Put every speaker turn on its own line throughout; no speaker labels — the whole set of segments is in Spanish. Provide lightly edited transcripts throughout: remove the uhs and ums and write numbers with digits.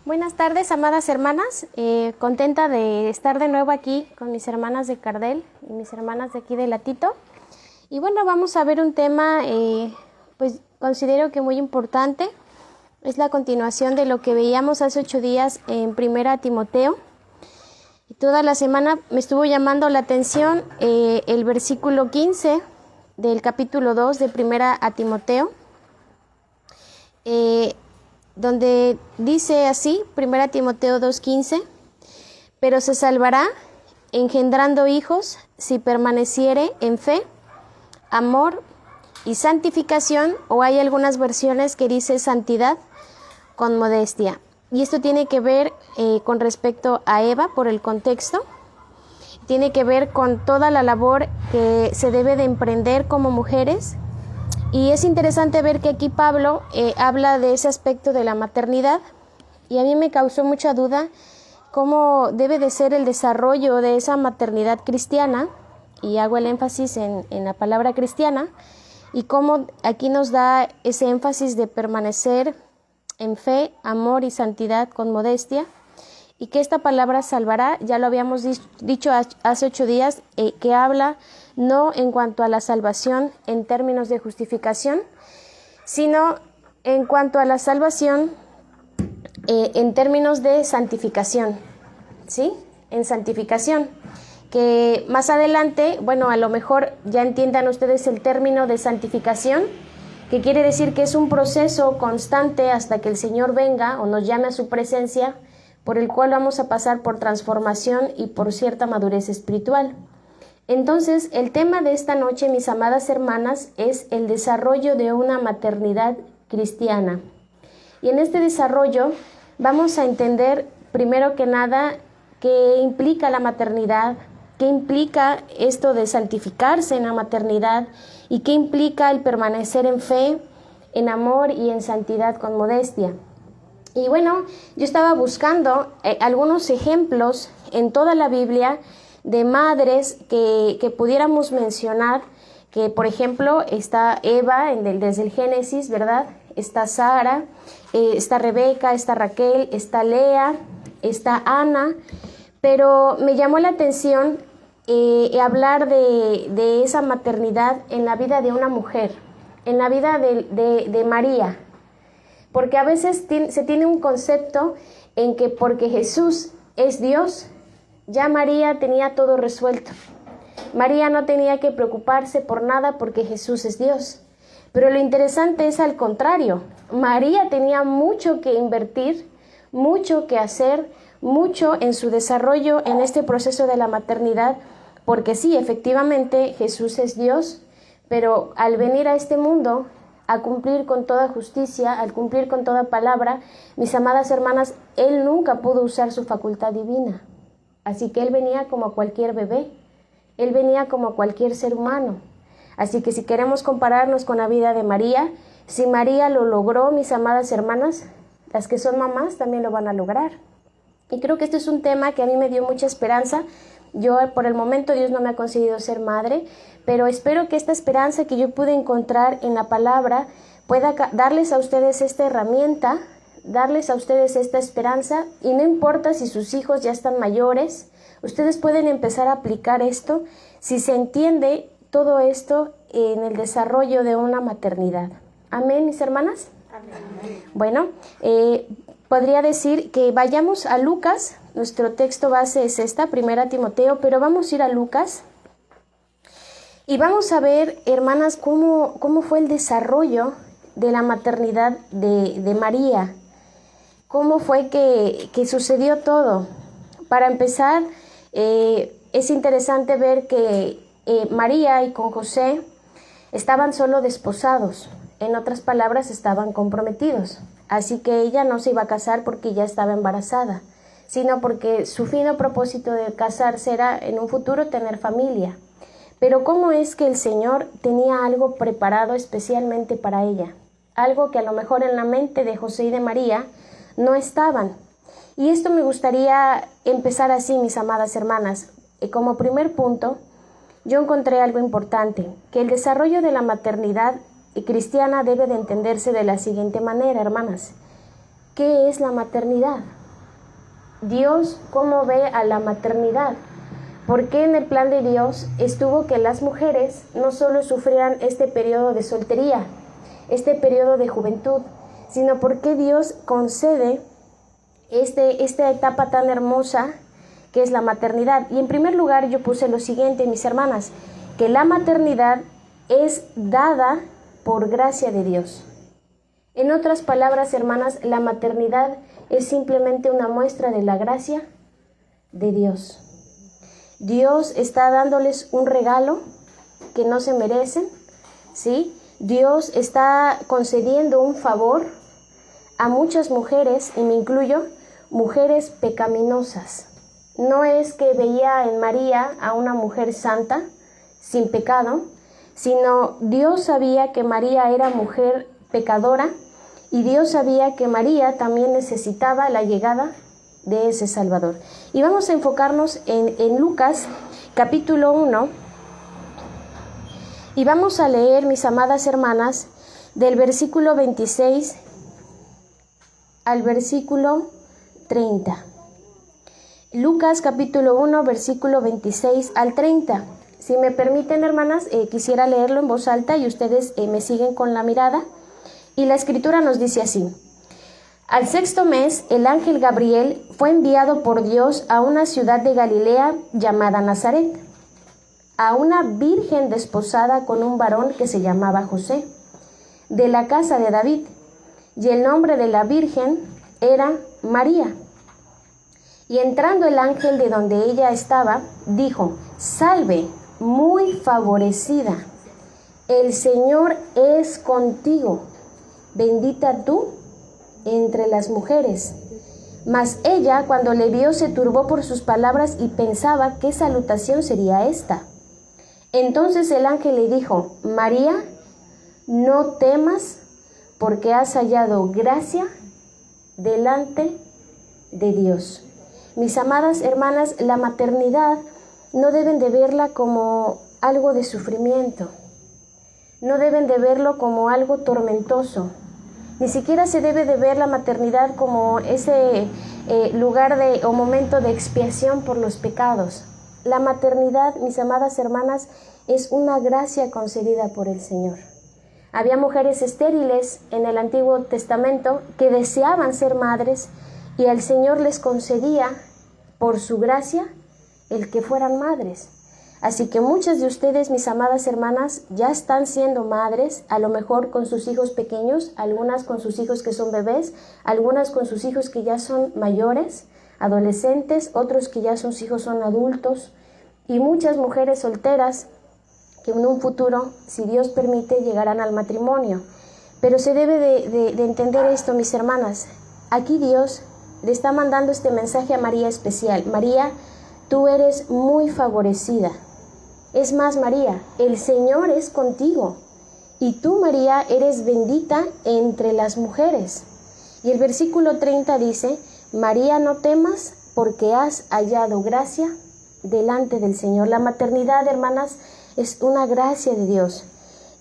Buenas tardes, amadas hermanas. Contenta de estar de nuevo aquí con mis hermanas de Cardel y mis hermanas de aquí de Latito. Y bueno, vamos a ver un tema, pues considero que muy importante. Es la continuación de lo que veíamos hace 8 días en 1 Timoteo. Y toda la semana me estuvo llamando la atención el versículo 15 del capítulo 2 de 1 Timoteo. Donde dice así, 1 Timoteo 2:15, pero se salvará engendrando hijos si permaneciere en fe, amor y santificación, o hay algunas versiones que dice santidad con modestia. Y esto tiene que ver con respecto a Eva por el contexto, tiene que ver con toda la labor que se debe de emprender como mujeres. Y es interesante ver que aquí Pablo habla de ese aspecto de la maternidad, y a mí me causó mucha duda cómo debe de ser el desarrollo de esa maternidad cristiana, y hago el énfasis en la palabra cristiana, y cómo aquí nos da ese énfasis de permanecer en fe, amor y santidad con modestia, y que esta palabra salvará, ya lo habíamos dicho hace 8 días, que habla no en cuanto a la salvación en términos de justificación, sino en cuanto a la salvación en términos de santificación, ¿sí? En santificación, que más adelante, bueno, a lo mejor ya entiendan ustedes el término de santificación, que quiere decir que es un proceso constante hasta que el Señor venga o nos llame a su presencia, por el cual vamos a pasar por transformación y por cierta madurez espiritual. Entonces, el tema de esta noche, mis amadas hermanas, es el desarrollo de una maternidad cristiana. Y en este desarrollo vamos a entender, primero que nada, qué implica la maternidad, qué implica esto de santificarse en la maternidad y qué implica el permanecer en fe, en amor y en santidad con modestia. Y bueno, yo estaba buscando algunos ejemplos en toda la Biblia de madres que pudiéramos mencionar, que por ejemplo está Eva desde el Génesis, ¿verdad? Está Sara, está Rebeca, está Raquel, está Lea, está Ana, pero me llamó la atención hablar de esa maternidad en la vida de una mujer, en la vida de María. Porque a veces se tiene un concepto en que porque Jesús es Dios, ya María tenía todo resuelto. María no tenía que preocuparse por nada porque Jesús es Dios. Pero lo interesante es al contrario. María tenía mucho que invertir, mucho que hacer, mucho en su desarrollo en este proceso de la maternidad, porque sí, efectivamente Jesús es Dios, pero al venir a este mundo a cumplir con toda justicia, al cumplir con toda palabra, mis amadas hermanas, Él nunca pudo usar su facultad divina. Así que Él venía como cualquier bebé, Él venía como cualquier ser humano. Así que si queremos compararnos con la vida de María, si María lo logró, mis amadas hermanas, las que son mamás también lo van a lograr. Y creo que este es un tema que a mí me dio mucha esperanza. Yo por el momento Dios no me ha concedido ser madre, pero espero que esta esperanza que yo pude encontrar en la palabra pueda darles a ustedes esta herramienta, darles a ustedes esta esperanza, y no importa si sus hijos ya están mayores, ustedes pueden empezar a aplicar esto si se entiende todo esto en el desarrollo de una maternidad. Amén, mis hermanas. Amén. Bueno, podría decir que vayamos a Lucas. Nuestro texto base es 1 Timoteo, pero vamos a ir a Lucas y vamos a ver, hermanas, cómo fue el desarrollo de la maternidad de María, cómo fue que sucedió todo. Para empezar, es interesante ver que María y con José estaban solo desposados, en otras palabras, estaban comprometidos, así que ella no se iba a casar porque ya estaba embarazada, sino porque su fino propósito de casarse era en un futuro tener familia. Pero ¿cómo es que el Señor tenía algo preparado especialmente para ella? Algo que a lo mejor en la mente de José y de María no estaban. Y esto me gustaría empezar así, mis amadas hermanas. Como primer punto, yo encontré algo importante, que el desarrollo de la maternidad cristiana debe de entenderse de la siguiente manera, hermanas. ¿qué es la maternidad? Dios, ¿cómo ve a la maternidad? ¿Por qué en el plan de Dios estuvo que las mujeres no solo sufrieran este periodo de soltería, este periodo de juventud, sino por qué Dios concede esta etapa tan hermosa que es la maternidad? Y en primer lugar yo puse lo siguiente, mis hermanas, que la maternidad es dada por gracia de Dios. En otras palabras, hermanas, la maternidad es simplemente una muestra de la gracia de Dios. Dios está dándoles un regalo que no se merecen, ¿sí? Dios está concediendo un favor a muchas mujeres, y me incluyo, mujeres pecaminosas. No es que veía en María a una mujer santa, sin pecado, sino Dios sabía que María era mujer pecadora, y Dios sabía que María también necesitaba la llegada de ese Salvador. Y vamos a enfocarnos en Lucas, capítulo 1, y vamos a leer, mis amadas hermanas, del versículo 26 al versículo 30. Lucas, capítulo 1, versículo 26 al 30. Si me permiten, hermanas, quisiera leerlo en voz alta y ustedes me siguen con la mirada. Y la escritura nos dice así: Al sexto mes, el ángel Gabriel fue enviado por Dios a una ciudad de Galilea llamada Nazaret, a una virgen desposada con un varón que se llamaba José, de la casa de David, y el nombre de la virgen era María. Y entrando el ángel de donde ella estaba, dijo: Salve, muy favorecida, el Señor es contigo, bendita tú entre las mujeres. Mas ella, cuando le vio, se turbó por sus palabras y pensaba qué salutación sería esta. Entonces el ángel le dijo: María, no temas, porque has hallado gracia delante de Dios. Mis amadas hermanas, la maternidad no deben de verla como algo de sufrimiento, no deben de verlo como algo tormentoso. Ni siquiera se debe de ver la maternidad como ese lugar o momento de expiación por los pecados. La maternidad, mis amadas hermanas, es una gracia concedida por el Señor. Había mujeres estériles en el Antiguo Testamento que deseaban ser madres, y el Señor les concedía, por su gracia, el que fueran madres. Así que muchas de ustedes, mis amadas hermanas, ya están siendo madres, a lo mejor con sus hijos pequeños, algunas con sus hijos que son bebés, algunas con sus hijos que ya son mayores, adolescentes, otros que ya sus hijos son adultos, y muchas mujeres solteras que en un futuro, si Dios permite, llegarán al matrimonio. Pero se debe de entender esto, mis hermanas. Aquí Dios le está mandando este mensaje a María especial. María, tú eres muy favorecida. Es más, María, el Señor es contigo. Y tú, María, eres bendita entre las mujeres. Y el versículo 30 dice: María, no temas, porque has hallado gracia delante del Señor. La maternidad, hermanas, es una gracia de Dios.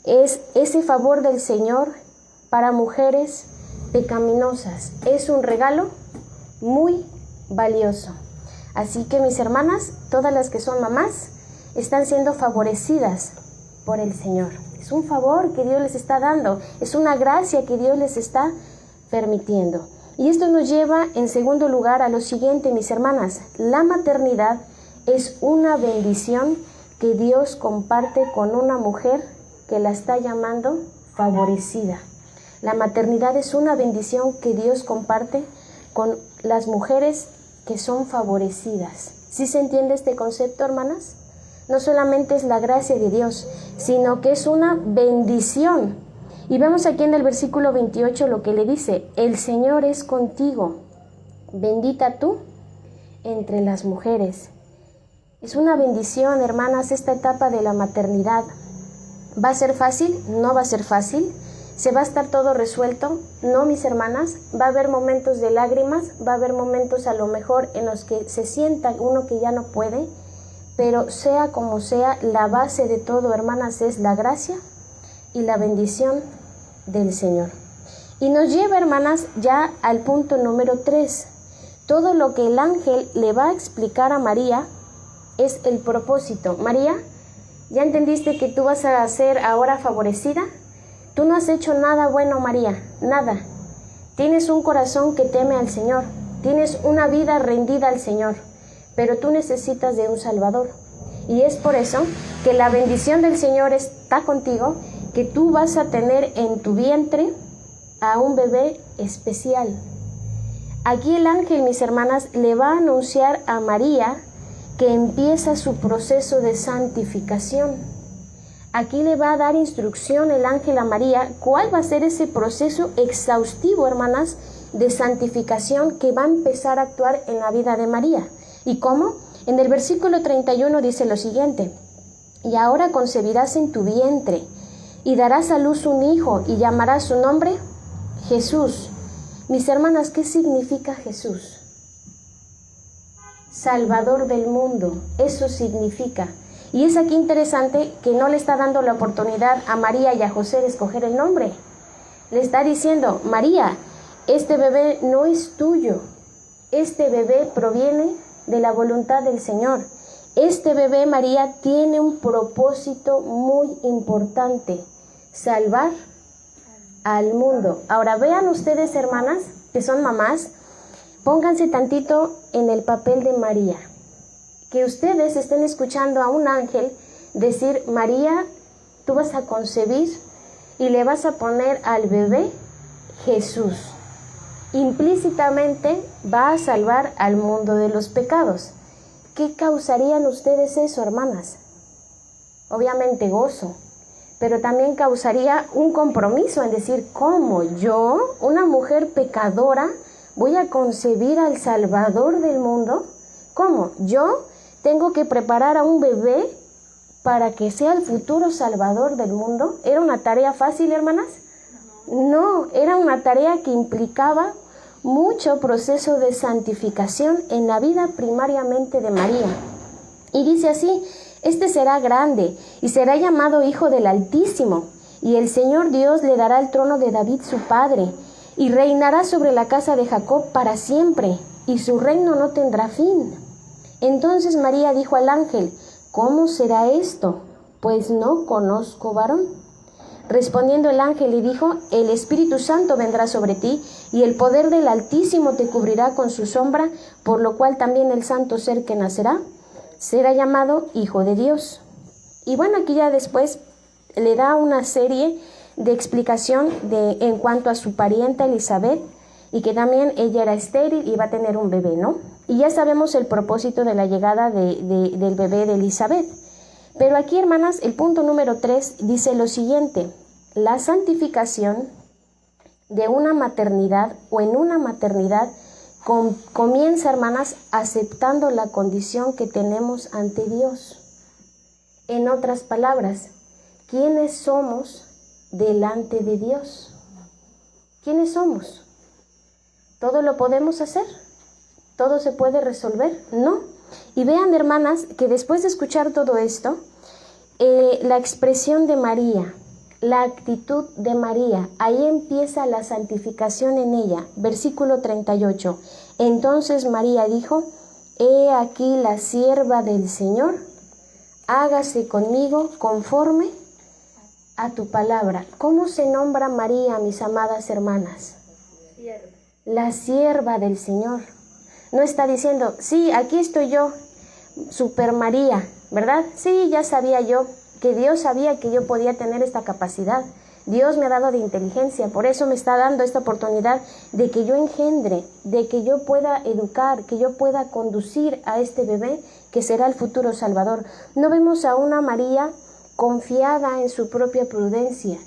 Es ese favor del Señor para mujeres pecaminosas. Es un regalo muy valioso. Así que, mis hermanas, todas las que son mamás, están siendo favorecidas por el Señor. Es un favor que Dios les está dando, es una gracia que Dios les está permitiendo. Y esto nos lleva, en segundo lugar, a lo siguiente, mis hermanas: la maternidad es una bendición que Dios comparte con una mujer que la está llamando favorecida. La maternidad es una bendición que Dios comparte con las mujeres que son favorecidas. ¿Sí se entiende este concepto, hermanas? No solamente es la gracia de Dios, sino que es una bendición. Y vemos aquí en el versículo 28 lo que le dice: el Señor es contigo, bendita tú entre las mujeres. Es una bendición, hermanas, esta etapa de la maternidad. ¿Va a ser fácil? No va a ser fácil. ¿Se va a estar todo resuelto? No, mis hermanas. Va a haber momentos de lágrimas, va a haber momentos a lo mejor en los que se sienta uno que ya no puede, pero sea como sea, la base de todo, hermanas, es la gracia y la bendición del Señor. Y nos lleva, hermanas, ya al punto número 3. Todo lo que el ángel le va a explicar a María es el propósito. María, ¿ya entendiste que tú vas a ser ahora favorecida? Tú no has hecho nada bueno, María, nada. Tienes un corazón que teme al Señor, tienes una vida rendida al Señor, pero tú necesitas de un Salvador. Y es por eso que la bendición del Señor está contigo, que tú vas a tener en tu vientre a un bebé especial. Aquí el ángel, mis hermanas, le va a anunciar a María que empieza su proceso de santificación. Aquí le va a dar instrucción el ángel a María cuál va a ser ese proceso exhaustivo, hermanas, de santificación que va a empezar a actuar en la vida de María. ¿Y cómo? En el versículo 31 dice lo siguiente: y ahora concebirás en tu vientre y darás a luz un hijo y llamarás su nombre Jesús. Mis hermanas, ¿qué significa Jesús? Salvador del mundo, eso significa. Y es aquí interesante que no le está dando la oportunidad a María y a José de escoger el nombre. Le está diciendo: María, este bebé no es tuyo, este bebé proviene de la voluntad del Señor. Este bebé, María, tiene un propósito muy importante: salvar al mundo. Ahora vean ustedes, hermanas, que son mamás, pónganse tantito en el papel de María. Que ustedes estén escuchando a un ángel decir: María, tú vas a concebir y le vas a poner al bebé Jesús. Implícitamente va a salvar al mundo de los pecados. ¿Qué causarían ustedes eso, hermanas? Obviamente gozo, pero también causaría un compromiso en decir: ¿cómo yo, una mujer pecadora, voy a concebir al Salvador del mundo? ¿Cómo? ¿Yo tengo que preparar a un bebé para que sea el futuro Salvador del mundo? ¿Era una tarea fácil, hermanas? No, era una tarea que implicaba mucho proceso de santificación en la vida primariamente de María. Y dice así: este será grande y será llamado Hijo del Altísimo, y el Señor Dios le dará el trono de David su padre, y reinará sobre la casa de Jacob para siempre, y su reino no tendrá fin. Entonces María dijo al ángel: ¿cómo será esto? Pues no conozco varón. Respondiendo el ángel le dijo: el Espíritu Santo vendrá sobre ti, y el poder del Altísimo te cubrirá con su sombra, por lo cual también el santo ser que nacerá será llamado Hijo de Dios. Y bueno, aquí ya después le da una serie de explicación en cuanto a su parienta Elizabeth, y que también ella era estéril y va a tener un bebé, ¿no? Y ya sabemos el propósito de la llegada del bebé de Elizabeth. Pero aquí, hermanas, el punto número 3 dice lo siguiente: la santificación de una maternidad o en una maternidad comienza, hermanas, aceptando la condición que tenemos ante Dios. En otras palabras, ¿quiénes somos delante de Dios? ¿Quiénes somos? ¿Todo lo podemos hacer? ¿Todo se puede resolver? No. Y vean, hermanas, que después de escuchar todo esto, la expresión de María, la actitud de María, ahí empieza la santificación en ella. Versículo 38. Entonces María dijo: he aquí la sierva del Señor, hágase conmigo conforme a tu palabra. ¿Cómo se nombra María, mis amadas hermanas? Sierva. La sierva del Señor. No está diciendo: sí, aquí estoy yo, super María, ¿verdad? Sí, ya sabía yo que Dios sabía que yo podía tener esta capacidad. Dios me ha dado de inteligencia, por eso me está dando esta oportunidad de que yo engendre, de que yo pueda educar, que yo pueda conducir a este bebé que será el futuro Salvador. No vemos a una María confiada en su propia prudencia.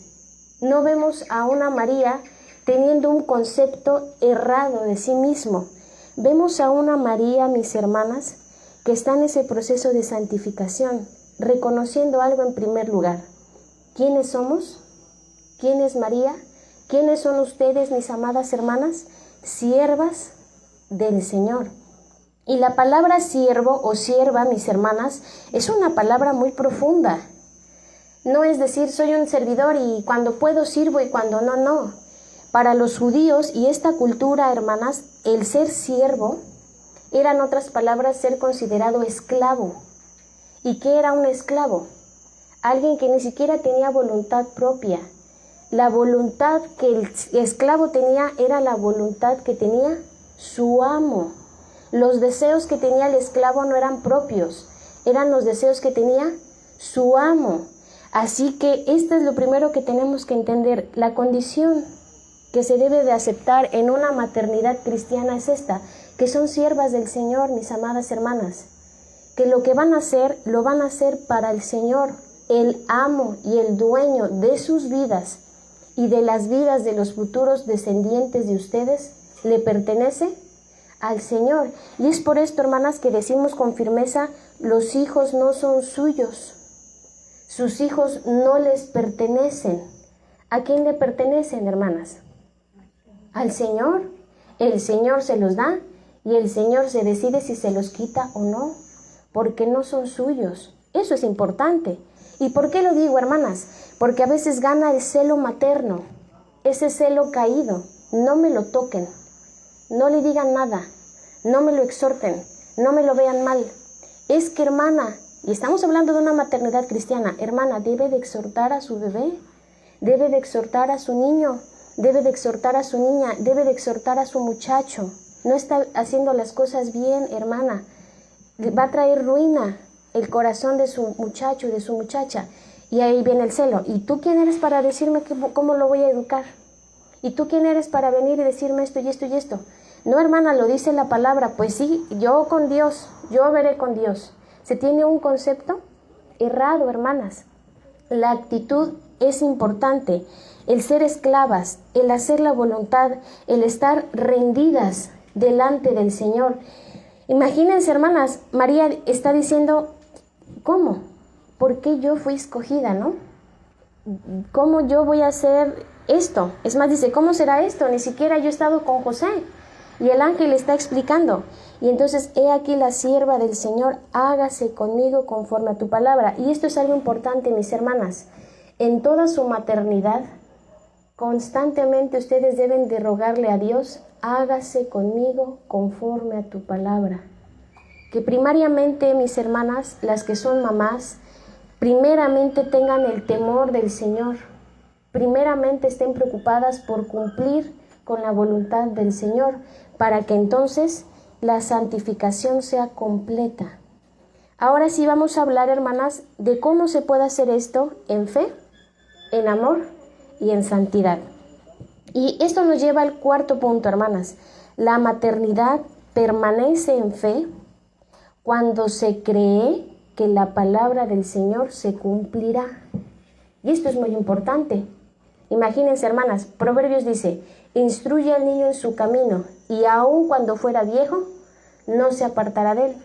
No vemos a una María teniendo un concepto errado de sí mismo. Vemos a una María, mis hermanas, que está en ese proceso de santificación, reconociendo algo en primer lugar. ¿Quiénes somos? ¿Quién es María? ¿Quiénes son ustedes, mis amadas hermanas? Siervas del Señor. Y la palabra siervo o sierva, mis hermanas, es una palabra muy profunda. No es decir, soy un servidor y cuando puedo sirvo y cuando no, no. Para los judíos y esta cultura, hermanas, el ser siervo era, en otras palabras, ser considerado esclavo. ¿Y qué era un esclavo? Alguien que ni siquiera tenía voluntad propia. La voluntad que el esclavo tenía era la voluntad que tenía su amo. Los deseos que tenía el esclavo no eran propios, eran los deseos que tenía su amo. Así que esto es lo primero que tenemos que entender. La condición que se debe de aceptar en una maternidad cristiana es esta, que son siervas del Señor, mis amadas hermanas, que lo que van a hacer, lo van a hacer para el Señor, el amo y el dueño de sus vidas y de las vidas de los futuros descendientes de ustedes, le pertenece al Señor. Y es por esto, hermanas, que decimos con firmeza, los hijos no son suyos, sus hijos no les pertenecen. ¿A quién le pertenecen, hermanas? Al Señor. El Señor se los da y el Señor se decide si se los quita o no, porque no son suyos. Eso es importante. ¿Y por qué lo digo, hermanas? Porque a veces gana el celo materno, ese celo caído. No me lo toquen, no le digan nada, no me lo exhorten, no me lo vean mal. Es que, hermana, y estamos hablando de una maternidad cristiana, hermana, debe de exhortar a su bebé, debe de exhortar a su niño, debe de exhortar a su niña, debe de exhortar a su muchacho. No está haciendo las cosas bien, hermana. Va a traer ruina el corazón de su muchacho, de su muchacha. Y ahí viene el celo. ¿Y tú quién eres para decirme cómo lo voy a educar? ¿Y tú quién eres para venir y decirme esto y esto y esto? No, hermana, lo dice la palabra. Pues sí, yo con Dios, yo veré con Dios. Se tiene un concepto errado, hermanas. La actitud es importante. El ser esclavas, el hacer la voluntad, el estar rendidas delante del Señor. Imagínense, hermanas, María está diciendo, ¿cómo? ¿Por qué yo fui escogida, no? ¿Cómo yo voy a hacer esto? Es más, dice, ¿cómo será esto? Ni siquiera yo he estado con José. Y el ángel le está explicando. Y entonces, he aquí la sierva del Señor, hágase conmigo conforme a tu palabra. Y esto es algo importante, mis hermanas. En toda su maternidad, constantemente ustedes deben de rogarle a Dios, hágase conmigo conforme a tu palabra. Que primariamente, mis hermanas, las que son mamás, primeramente tengan el temor del Señor. Primeramente estén preocupadas por cumplir con la voluntad del Señor, para que entonces la santificación sea completa. Ahora sí vamos a hablar, hermanas, de cómo se puede hacer esto en fe, en amor y en santidad. Y esto nos lleva al cuarto punto, hermanas. La maternidad permanece en fe cuando se cree que la palabra del Señor se cumplirá. Y esto es muy importante. Imagínense, hermanas, Proverbios dice, instruye al niño en su camino, y aun cuando fuera viejo, no se apartará de él.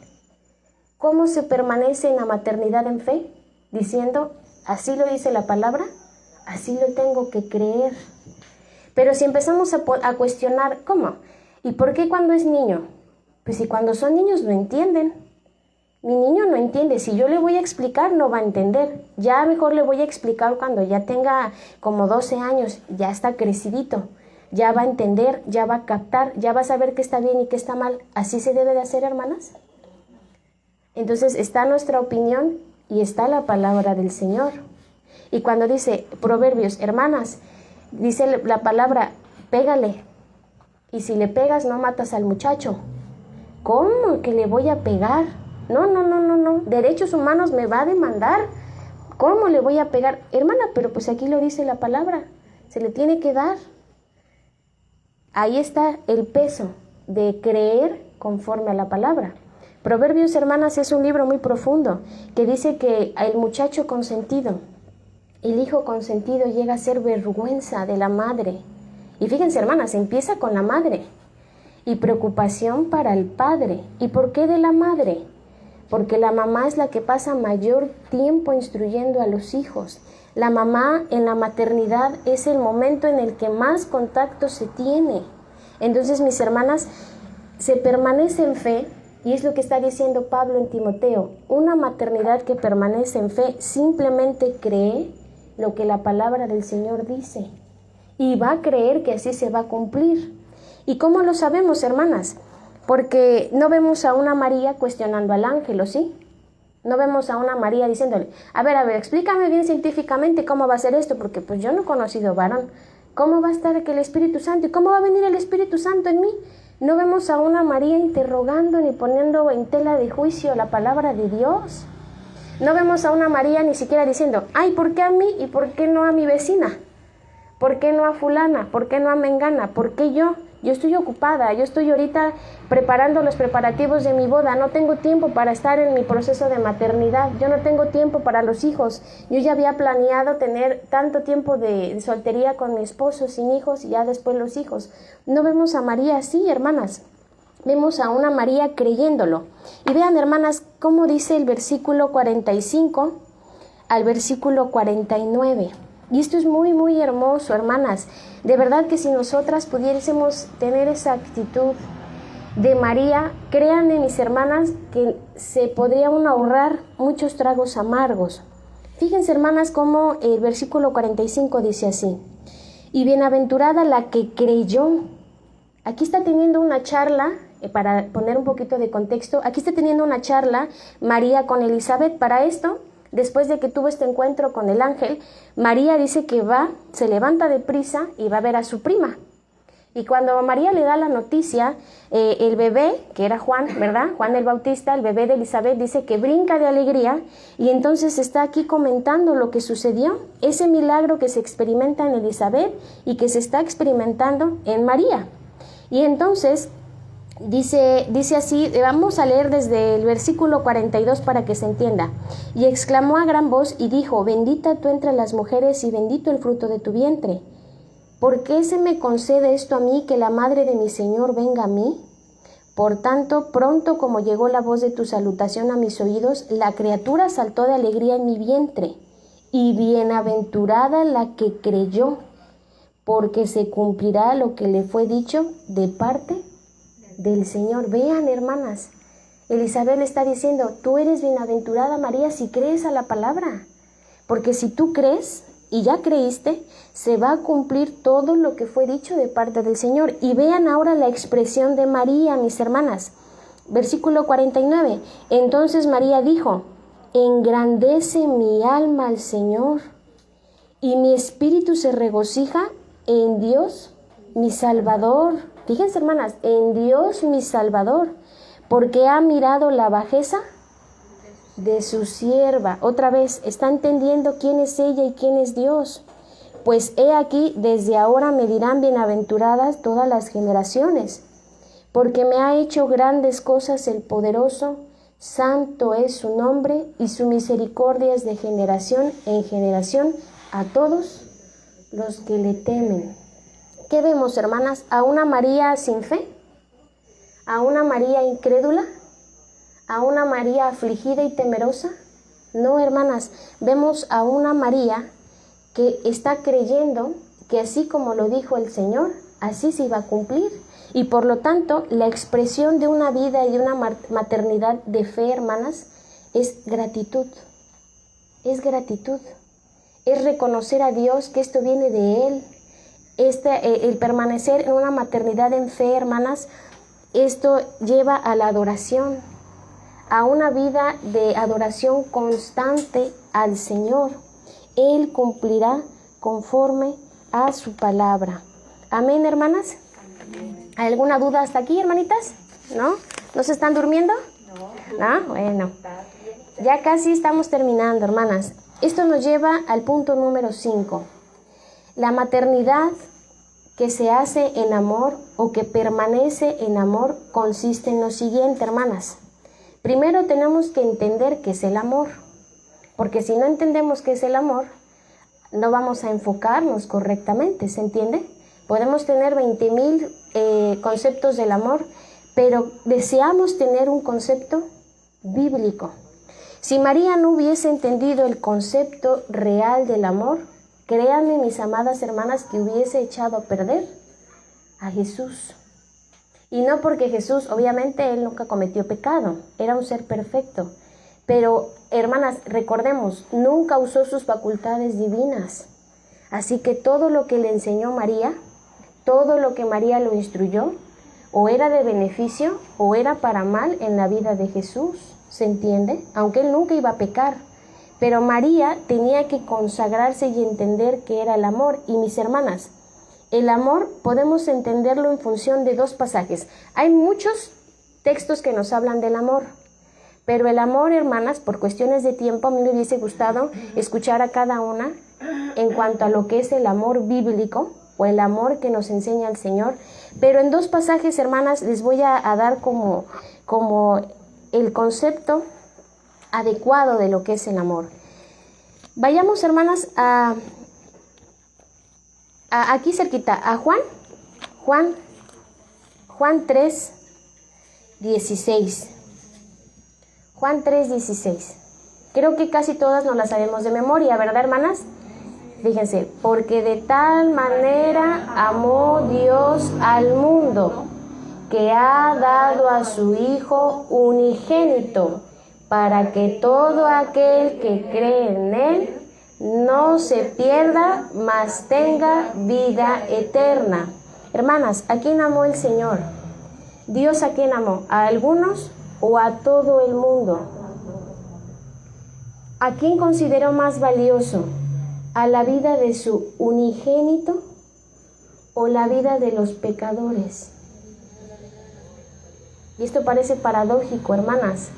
¿Cómo se permanece en la maternidad en fe? Diciendo, así lo dice la palabra, así lo tengo que creer. Pero si empezamos a cuestionar, ¿cómo? ¿Y por qué cuando es niño? Pues si cuando son niños no entienden. Mi niño no entiende, si yo le voy a explicar no va a entender. Ya mejor le voy a explicar cuando ya tenga como 12 años, ya está crecidito. Ya va a entender, ya va a captar, ya va a saber qué está bien y qué está mal. ¿Así se debe de hacer, hermanas? Entonces está nuestra opinión y está la palabra del Señor. Y cuando dice Proverbios, hermanas, dice la palabra, pégale. Y si le pegas no matas al muchacho. ¿Cómo que le voy a pegar? No. Derechos humanos me va a demandar. ¿Cómo le voy a pegar? Hermana, pero pues aquí lo dice la palabra. Se le tiene que dar. Ahí está el peso de creer conforme a la palabra. Proverbios, hermanas, es un libro muy profundo que dice que el muchacho consentido, el hijo consentido llega a ser vergüenza de la madre. Y fíjense, hermanas, empieza con la madre. Y preocupación para el padre. ¿Y por qué de la madre? Porque la mamá es la que pasa mayor tiempo instruyendo a los hijos. La mamá en la maternidad es el momento en el que más contacto se tiene. Entonces, mis hermanas, se permanece en fe, y es lo que está diciendo Pablo en Timoteo. Una maternidad que permanece en fe simplemente cree lo que la palabra del Señor dice. y va a creer que así se va a cumplir. ¿Y cómo lo sabemos, hermanas? Porque no vemos a una María cuestionando al ángel, ¿o sí? No vemos a una María diciéndole, a ver, explícame bien científicamente cómo va a ser esto, porque pues yo no he conocido varón. ¿Cómo va a estar que el Espíritu Santo? ¿Y cómo va a venir el Espíritu Santo en mí? No vemos a una María interrogando ni poniendo en tela de juicio la palabra de Dios. No vemos a una María ni siquiera diciendo, ay, ¿por qué a mí y por qué no a mi vecina? ¿Por qué no a fulana? ¿Por qué no a mengana? ¿Por qué yo? Yo estoy ocupada, yo estoy ahorita preparando los preparativos de mi boda, no tengo tiempo para estar en mi proceso de maternidad, yo no tengo tiempo para los hijos, yo ya había planeado tener tanto tiempo de soltería con mi esposo, sin hijos, y ya después los hijos. No vemos a María así, hermanas, vemos a una María creyéndolo. Y vean, hermanas, cómo dice el versículo 45 al versículo 49. Y esto es muy, muy hermoso, hermanas. De verdad que si nosotras pudiésemos tener esa actitud de María, créanme, mis hermanas, que se podría uno ahorrar muchos tragos amargos. Fíjense, hermanas, cómo el versículo 45 dice así: y bienaventurada la que creyó. Aquí está teniendo una charla, para poner un poquito de contexto, aquí está teniendo una charla María con Elizabeth. Para esto, después de que tuvo este encuentro con el ángel, María dice que se levanta deprisa y va a ver a su prima. Y cuando María le da la noticia, el bebé, que era Juan, ¿verdad? Juan el Bautista, el bebé de Elizabeth, dice que brinca de alegría, y entonces está aquí comentando lo que sucedió, ese milagro que se experimenta en Elizabeth y que se está experimentando en María. Y entonces dice así, vamos a leer desde el versículo 42 para que se entienda. Y exclamó a gran voz y dijo: bendita tú entre las mujeres y bendito el fruto de tu vientre. ¿Por qué se me concede esto a mí, que la madre de mi Señor venga a mí? Por tanto, pronto como llegó la voz de tu salutación a mis oídos, la criatura saltó de alegría en mi vientre. Y bienaventurada la que creyó, porque se cumplirá lo que le fue dicho de parte del Señor. Vean, hermanas, Elizabeth le está diciendo: tú eres bienaventurada, María, si crees a la palabra, porque si tú crees y ya creíste, se va a cumplir todo lo que fue dicho de parte del Señor. Y vean ahora la expresión de María, mis hermanas. Versículo 49. Entonces María dijo: engrandece mi alma al Señor, y mi espíritu se regocija en Dios mi Salvador. Fíjense, hermanas, en Dios mi Salvador, porque ha mirado la bajeza de su sierva. Otra vez, está entendiendo quién es ella y quién es Dios. Pues he aquí, desde ahora me dirán bienaventuradas todas las generaciones, porque me ha hecho grandes cosas el poderoso, santo es su nombre, y su misericordia es de generación en generación a todos los que le temen. ¿Qué vemos, hermanas? ¿A una María sin fe? ¿A una María incrédula? ¿A una María afligida y temerosa? No, hermanas, vemos a una María que está creyendo que así como lo dijo el Señor, así se iba a cumplir. Y por lo tanto, la expresión de una vida y de una maternidad de fe, hermanas, es gratitud. Es gratitud. Es reconocer a Dios que esto viene de Él. El permanecer en una maternidad en fe, hermanas, esto lleva a la adoración, a una vida de adoración constante al Señor. Él cumplirá conforme a su palabra. Amén, hermanas. ¿Hay alguna duda hasta aquí, hermanitas? ¿No? ¿No se están durmiendo? No. Bueno. Ya casi estamos terminando, hermanas. Esto nos lleva al punto número 5. La maternidad que se hace en amor o que permanece en amor consiste en lo siguiente, hermanas. Primero tenemos que entender qué es el amor, porque si no entendemos qué es el amor, no vamos a enfocarnos correctamente, ¿se entiende? Podemos tener 20,000 conceptos del amor, pero deseamos tener un concepto bíblico. Si María no hubiese entendido el concepto real del amor, créanme, mis amadas hermanas, que hubiese echado a perder a Jesús. Y no porque Jesús, obviamente, Él nunca cometió pecado, era un ser perfecto. Pero, hermanas, recordemos, nunca usó sus facultades divinas. Así que todo lo que le enseñó María, todo lo que María lo instruyó, o era de beneficio o era para mal en la vida de Jesús, ¿se entiende? Aunque él nunca iba a pecar. Pero María tenía que consagrarse y entender qué era el amor. Y mis hermanas, el amor podemos entenderlo en función de dos pasajes. Hay muchos textos que nos hablan del amor, pero el amor, hermanas, por cuestiones de tiempo, a mí me hubiese gustado escuchar a cada una en cuanto a lo que es el amor bíblico o el amor que nos enseña el Señor. Pero en dos pasajes, hermanas, les voy a dar como el concepto adecuado de lo que es el amor. Vayamos, hermanas, aquí cerquita, a Juan 3, 16. Juan 3, 16. Creo que casi todas nos la sabemos de memoria, ¿verdad, hermanas? Fíjense, porque de tal manera amó Dios al mundo, que ha dado a su Hijo unigénito, para que todo aquel que cree en Él no se pierda, mas tenga vida eterna. Hermanas, ¿a quién amó el Señor? ¿Dios a quién amó? ¿A algunos o a todo el mundo? ¿A quién consideró más valioso? ¿A la vida de su unigénito o la vida de los pecadores? Y esto parece paradójico, hermanas,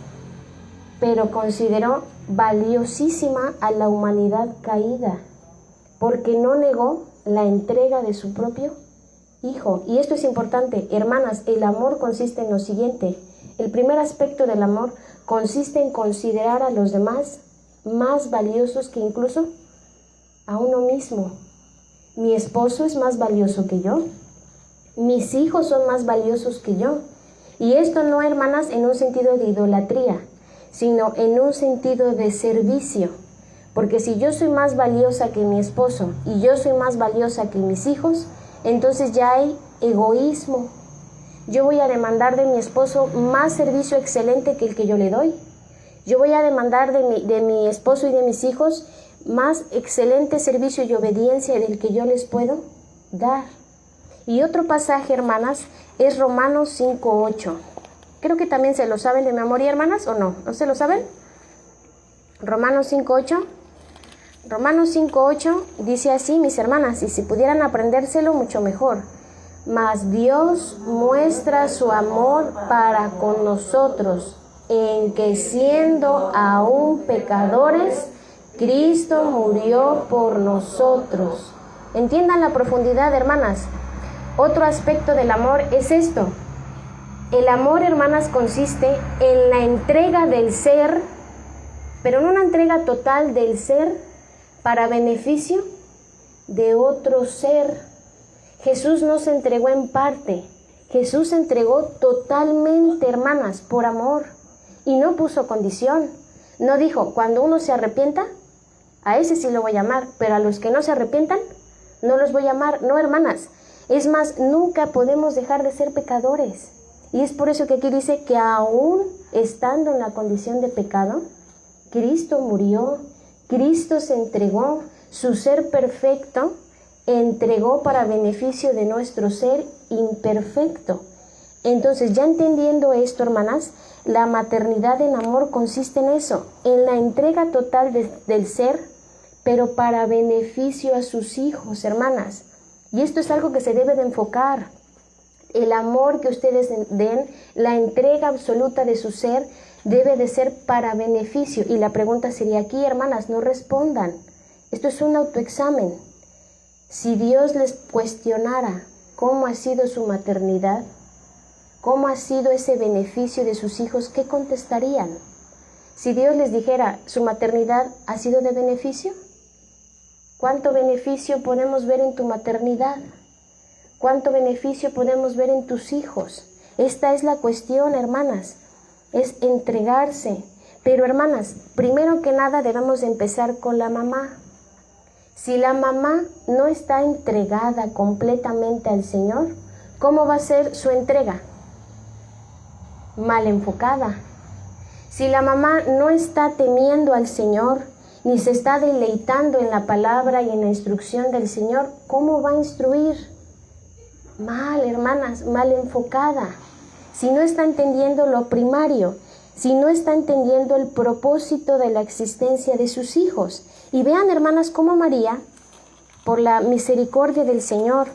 pero consideró valiosísima a la humanidad caída, porque no negó la entrega de su propio Hijo. Y esto es importante, hermanas, el amor consiste en lo siguiente. El primer aspecto del amor consiste en considerar a los demás más valiosos que incluso a uno mismo. Mi esposo es más valioso que yo. Mis hijos son más valiosos que yo. Y esto no, hermanas, en un sentido de idolatría, sino en un sentido de servicio. Porque si yo soy más valiosa que mi esposo y yo soy más valiosa que mis hijos, entonces ya hay egoísmo. Yo voy a demandar de mi esposo más servicio excelente que el que yo le doy. Yo voy a demandar de mi esposo y de mis hijos más excelente servicio y obediencia del que yo les puedo dar. Y otro pasaje, hermanas, es Romanos 5:8. Creo que también se lo saben de memoria, hermanas, ¿o no? ¿No se lo saben? Romanos 5:8. Romanos 5:8 dice así, mis hermanas, y si pudieran aprendérselo, mucho mejor. Mas Dios muestra su amor para con nosotros, en que siendo aún pecadores, Cristo murió por nosotros. Entiendan la profundidad, hermanas. Otro aspecto del amor es esto. El amor, hermanas, consiste en la entrega del ser, pero no una entrega total del ser para beneficio de otro ser. Jesús no se entregó en parte. Jesús se entregó totalmente, hermanas, por amor. Y no puso condición. No dijo, cuando uno se arrepienta, a ese sí lo voy a amar, pero a los que no se arrepientan, no los voy a amar. No, hermanas. Es más, nunca podemos dejar de ser pecadores. Y es por eso que aquí dice que aún estando en la condición de pecado, Cristo murió, Cristo se entregó, su ser perfecto entregó para beneficio de nuestro ser imperfecto. Entonces, ya entendiendo esto, hermanas, la maternidad en amor consiste en eso, en la entrega total del ser, pero para beneficio a sus hijos, hermanas. Y esto es algo que se debe de enfocar. El amor que ustedes den, la entrega absoluta de su ser, debe de ser para beneficio. Y la pregunta sería aquí, hermanas, no respondan. Esto es un autoexamen. Si Dios les cuestionara cómo ha sido su maternidad, cómo ha sido ese beneficio de sus hijos, ¿qué contestarían? Si Dios les dijera, ¿su maternidad ha sido de beneficio? ¿Cuánto beneficio podemos ver en tu maternidad? ¿Cuánto beneficio podemos ver en tus hijos? Esta es la cuestión, hermanas, es entregarse. Pero, hermanas, primero que nada debemos de empezar con la mamá. Si la mamá no está entregada completamente al Señor, ¿cómo va a ser su entrega? Mal enfocada. Si la mamá no está temiendo al Señor ni se está deleitando en la palabra y en la instrucción del Señor, ¿cómo va a instruir? Mal, hermanas, mal enfocada. Si no está entendiendo lo primario, si no está entendiendo el propósito de la existencia de sus hijos. Y vean, hermanas, cómo María, por la misericordia del Señor,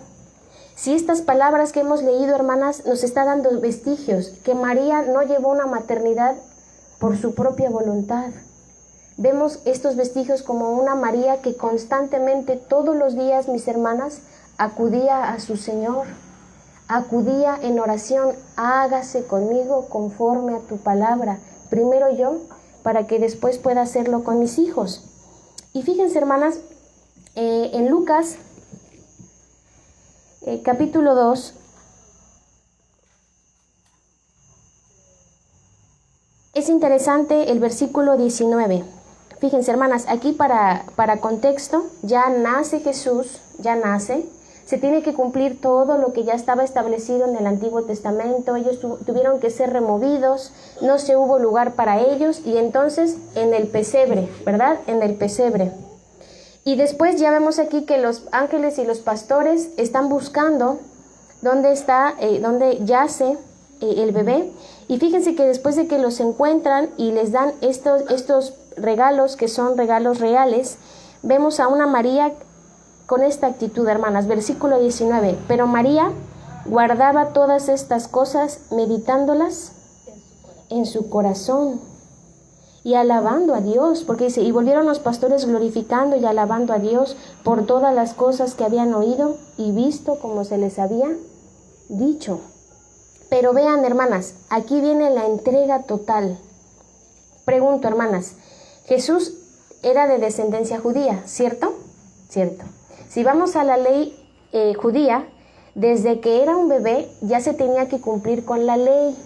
si estas palabras que hemos leído, hermanas, nos está dando vestigios, que María no llevó una maternidad por su propia voluntad. Vemos estos vestigios como una María que constantemente, todos los días, mis hermanas, acudía a su Señor, acudía en oración, hágase conmigo conforme a tu palabra, primero yo, para que después pueda hacerlo con mis hijos. Y fíjense, hermanas, en Lucas, capítulo 2, es interesante el versículo 19. Fíjense, hermanas, aquí para contexto, ya nace Jesús, ya nace. Se tiene que cumplir todo lo que ya estaba establecido en el Antiguo Testamento. Ellos tuvieron que ser removidos, no se hubo lugar para ellos, y entonces en el pesebre, ¿verdad? En el pesebre. Y después ya vemos aquí que los ángeles y los pastores están buscando dónde yace el bebé. Y fíjense que después de que los encuentran y les dan estos regalos, que son regalos reales, vemos a una María con esta actitud, hermanas. Versículo 19. Pero María guardaba todas estas cosas, meditándolas en su corazón y alabando a Dios, porque dice, y volvieron los pastores glorificando y alabando a Dios por todas las cosas que habían oído y visto como se les había dicho. Pero vean, hermanas, aquí viene la entrega total. Pregunto, hermanas, Jesús era de descendencia judía, ¿cierto? Cierto. Si vamos a la ley judía, desde que era un bebé ya se tenía que cumplir con la ley.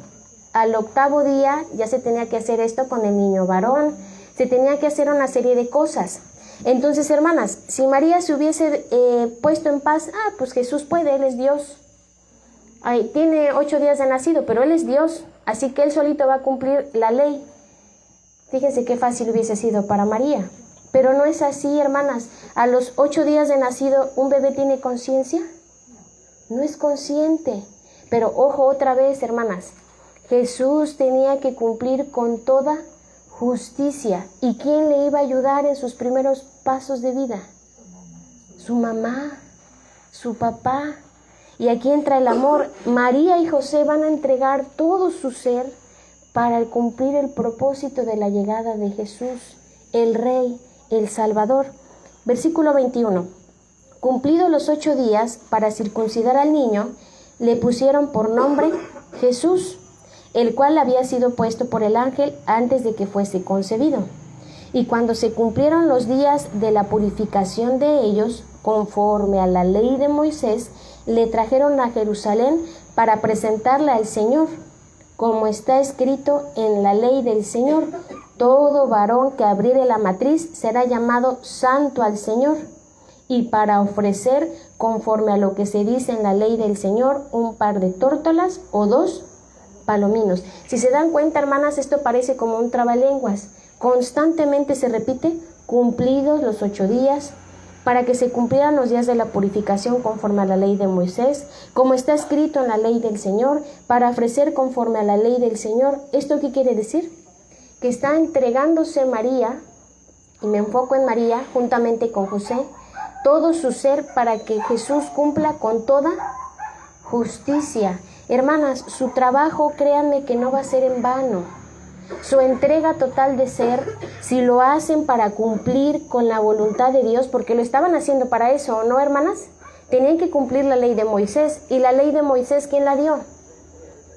Al 8º día ya se tenía que hacer esto con el niño varón, se tenía que hacer una serie de cosas. Entonces, hermanas, si María se hubiese puesto en paz, pues Jesús puede, Él es Dios. Tiene 8 días de nacido, pero Él es Dios, así que Él solito va a cumplir la ley. Fíjense qué fácil hubiese sido para María. Pero no es así, hermanas. A los 8 días de nacido, ¿un bebé tiene conciencia? No es consciente. Pero ojo otra vez, hermanas. Jesús tenía que cumplir con toda justicia. ¿Y quién le iba a ayudar en sus primeros pasos de vida? Su mamá, su papá. Y aquí entra el amor. María y José van a entregar todo su ser para cumplir el propósito de la llegada de Jesús, el Rey, el Salvador. Versículo 21. Cumplidos los 8 días para circuncidar al niño, le pusieron por nombre Jesús, el cual había sido puesto por el ángel antes de que fuese concebido. Y cuando se cumplieron los días de la purificación de ellos, conforme a la ley de Moisés, le trajeron a Jerusalén para presentarla al Señor, como está escrito en la ley del Señor: todo varón que abriere la matriz será llamado santo al Señor. Y para ofrecer, conforme a lo que se dice en la ley del Señor, un par de tórtolas o 2 palominos. Si se dan cuenta, hermanas, esto parece como un trabalenguas. Constantemente se repite, cumplidos los 8 días, para que se cumplieran los días de la purificación conforme a la ley de Moisés, como está escrito en la ley del Señor, para ofrecer conforme a la ley del Señor. ¿Esto qué quiere decir? Que está entregándose María, y me enfoco en María, juntamente con José, todo su ser para que Jesús cumpla con toda justicia. Hermanas, su trabajo, créanme que no va a ser en vano. Su entrega total de ser, si lo hacen para cumplir con la voluntad de Dios, porque lo estaban haciendo para eso, ¿no, hermanas? Tenían que cumplir la ley de Moisés. ¿Y la ley de Moisés quién la dio?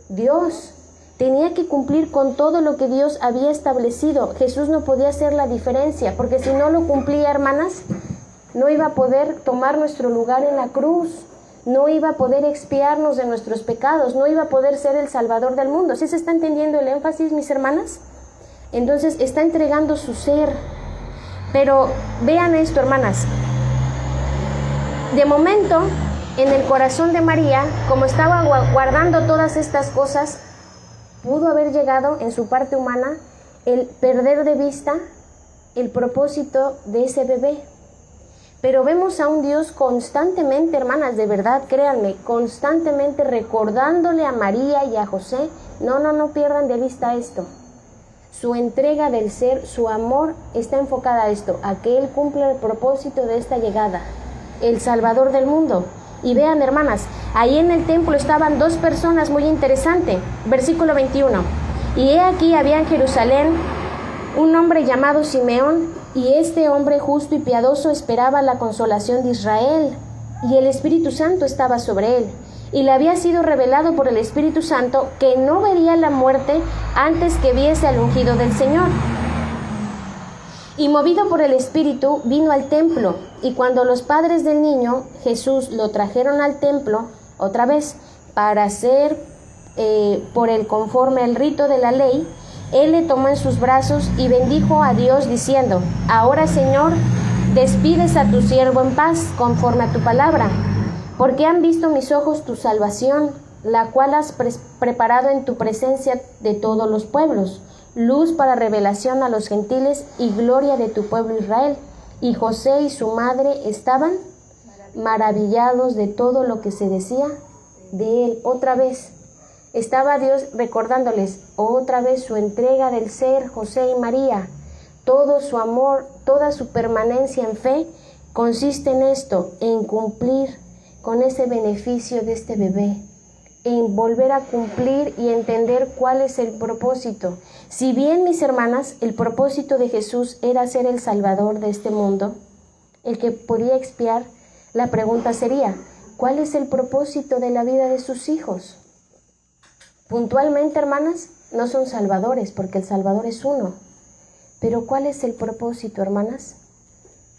Dios. Tenía que cumplir con todo lo que Dios había establecido. Jesús no podía hacer la diferencia, porque si no lo cumplía, hermanas, no iba a poder tomar nuestro lugar en la cruz. No iba a poder expiarnos de nuestros pecados, no iba a poder ser el Salvador del mundo. ¿Sí se está entendiendo el énfasis, mis hermanas? Entonces está entregando su ser. Pero vean esto, hermanas. De momento, en el corazón de María, como estaba guardando todas estas cosas, pudo haber llegado en su parte humana el perder de vista el propósito de ese bebé. Pero vemos a un Dios constantemente, hermanas, de verdad, créanme, constantemente recordándole a María y a José, no pierdan de vista esto. Su entrega del ser, su amor está enfocada a esto, a que Él cumpla el propósito de esta llegada, el Salvador del mundo. Y vean, hermanas, ahí en el templo estaban dos personas muy interesantes. Versículo 21. Y he aquí había en Jerusalén un hombre llamado Simeón, y este hombre justo y piadoso esperaba la consolación de Israel, y el Espíritu Santo estaba sobre él. Y le había sido revelado por el Espíritu Santo que no vería la muerte antes que viese al ungido del Señor. Y movido por el Espíritu, vino al templo, y cuando los padres del niño Jesús lo trajeron al templo, otra vez, para hacer por él conforme al rito de la ley, él le tomó en sus brazos y bendijo a Dios diciendo: Ahora, Señor, despides a tu siervo en paz, conforme a tu palabra, porque han visto mis ojos tu salvación, la cual has preparado en tu presencia de todos los pueblos, luz para revelación a los gentiles y gloria de tu pueblo Israel. Y José y su madre estaban maravillados de todo lo que se decía de él. Otra vez estaba Dios recordándoles otra vez su entrega del ser, José y María. Todo su amor, toda su permanencia en fe consiste en esto, en cumplir con ese beneficio de este bebé, en volver a cumplir y entender cuál es el propósito. Si bien, mis hermanas, el propósito de Jesús era ser el Salvador de este mundo, el que podía expiar, la pregunta sería: ¿cuál es el propósito de la vida de sus hijos? Puntualmente, hermanas, no son salvadores, porque el Salvador es uno. Pero ¿cuál es el propósito, hermanas?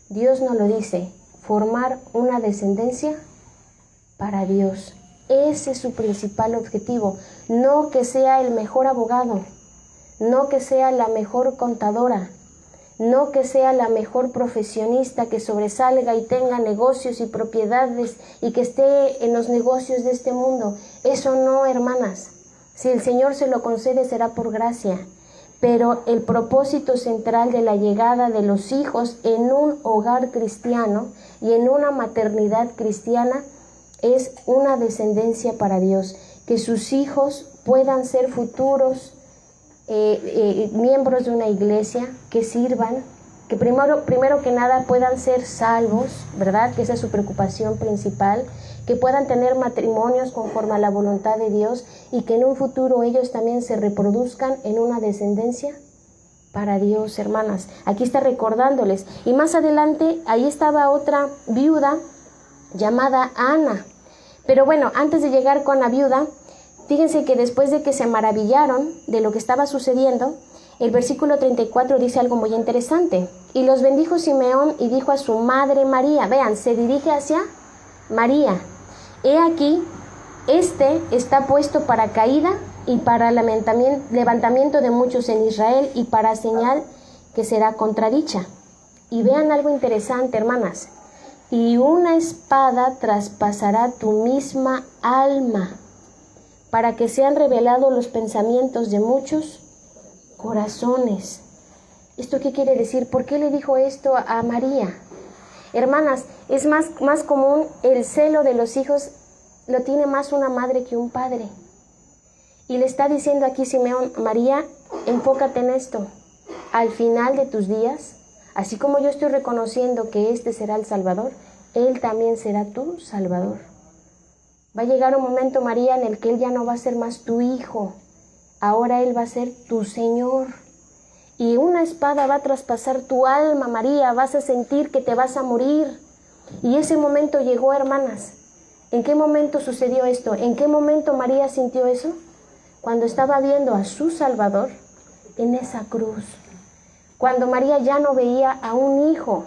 Dios nos lo dice: formar una descendencia para Dios. Ese es su principal objetivo. No que sea el mejor abogado, no que sea la mejor contadora, no que sea la mejor profesionista que sobresalga y tenga negocios y propiedades y que esté en los negocios de este mundo. Eso no, hermanas. Si el Señor se lo concede, será por gracia. Pero el propósito central de la llegada de los hijos en un hogar cristiano y en una maternidad cristiana es una descendencia para Dios. Que sus hijos puedan ser futuros miembros de una iglesia, que sirvan, que primero que nada puedan ser salvos, ¿verdad? Que esa es su preocupación principal. Que puedan tener matrimonios conforme a la voluntad de Dios y que en un futuro ellos también se reproduzcan en una descendencia para Dios, hermanas. Aquí está recordándoles. Y más adelante, ahí estaba otra viuda llamada Ana. Pero bueno, antes de llegar con la viuda, fíjense que después de que se maravillaron de lo que estaba sucediendo, el versículo 34 dice algo muy interesante. Y los bendijo Simeón y dijo a su madre María, vean, se dirige hacia María: He aquí, este está puesto para caída y para levantamiento de muchos en Israel y para señal que será contradicha. Y vean algo interesante, hermanas. Y una espada traspasará tu misma alma, para que sean revelados los pensamientos de muchos corazones. ¿Esto qué quiere decir? ¿Por qué le dijo esto a María? Hermanas, es más común el celo de los hijos, lo tiene más una madre que un padre. Y le está diciendo aquí Simeón: María, enfócate en esto. Al final de tus días, así como yo estoy reconociendo que este será el Salvador, Él también será tu Salvador. Va a llegar un momento, María, en el que Él ya no va a ser más tu hijo. Ahora Él va a ser tu Señor. Y una espada va a traspasar tu alma, María. Vas a sentir que te vas a morir. Y ese momento llegó, hermanas. ¿En qué momento sucedió esto? ¿En qué momento María sintió eso? Cuando estaba viendo a su Salvador en esa cruz. Cuando María ya no veía a un hijo,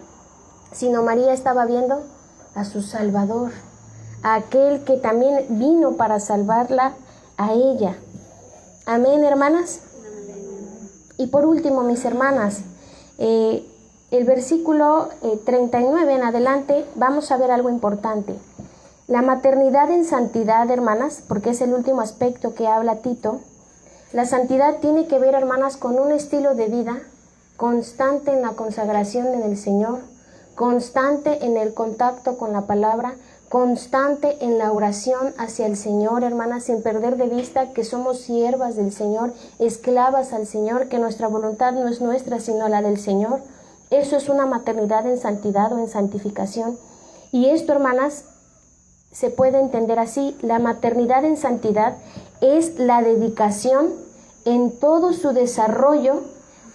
sino María estaba viendo a su Salvador, a aquel que también vino para salvarla a ella. Amén, hermanas. Y por último, mis hermanas, el versículo 39 en adelante, vamos a ver algo importante. La maternidad en santidad, hermanas, porque es el último aspecto que habla Tito. La santidad tiene que ver, hermanas, con un estilo de vida constante en la consagración en el Señor, constante en el contacto con la palabra, constante en la oración hacia el Señor, hermanas, sin perder de vista que somos siervas del Señor, esclavas al Señor, que nuestra voluntad no es nuestra, sino la del Señor. Eso es una maternidad en santidad o en santificación. Y esto, hermanas, se puede entender así. La maternidad en santidad es la dedicación en todo su desarrollo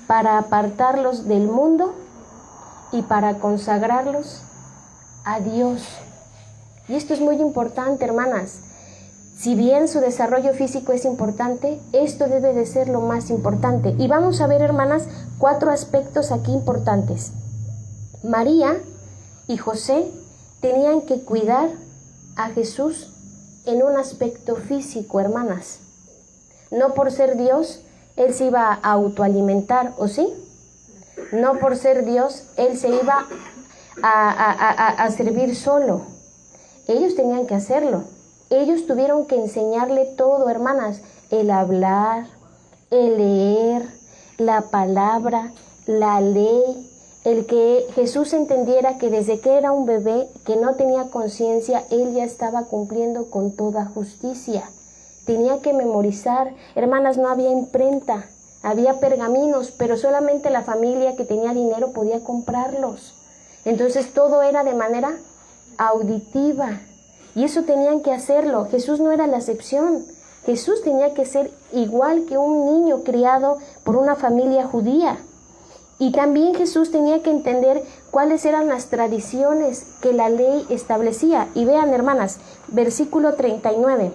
para apartarlos del mundo y para consagrarlos a Dios. Y esto es muy importante, hermanas. Si bien su desarrollo físico es importante, esto debe de ser lo más importante. Y vamos a ver, hermanas, 4 aspectos aquí importantes. María y José tenían que cuidar a Jesús en un aspecto físico, hermanas. No por ser Dios, Él se iba a autoalimentar, ¿o sí? No por ser Dios, Él se iba a servir solo. Ellos tenían que hacerlo. Ellos tuvieron que enseñarle todo, hermanas. El hablar, el leer, la palabra, la ley. El que Jesús entendiera que desde que era un bebé, que no tenía conciencia, Él ya estaba cumpliendo con toda justicia. Tenía que memorizar. Hermanas, no había imprenta. Había pergaminos, pero solamente la familia que tenía dinero podía comprarlos. Entonces todo era de manera auditiva. Y eso tenían que hacerlo. Jesús no era la excepción. Jesús tenía que ser igual que un niño criado por una familia judía. Y también Jesús tenía que entender cuáles eran las tradiciones que la ley establecía. Y vean, hermanas, versículo 39.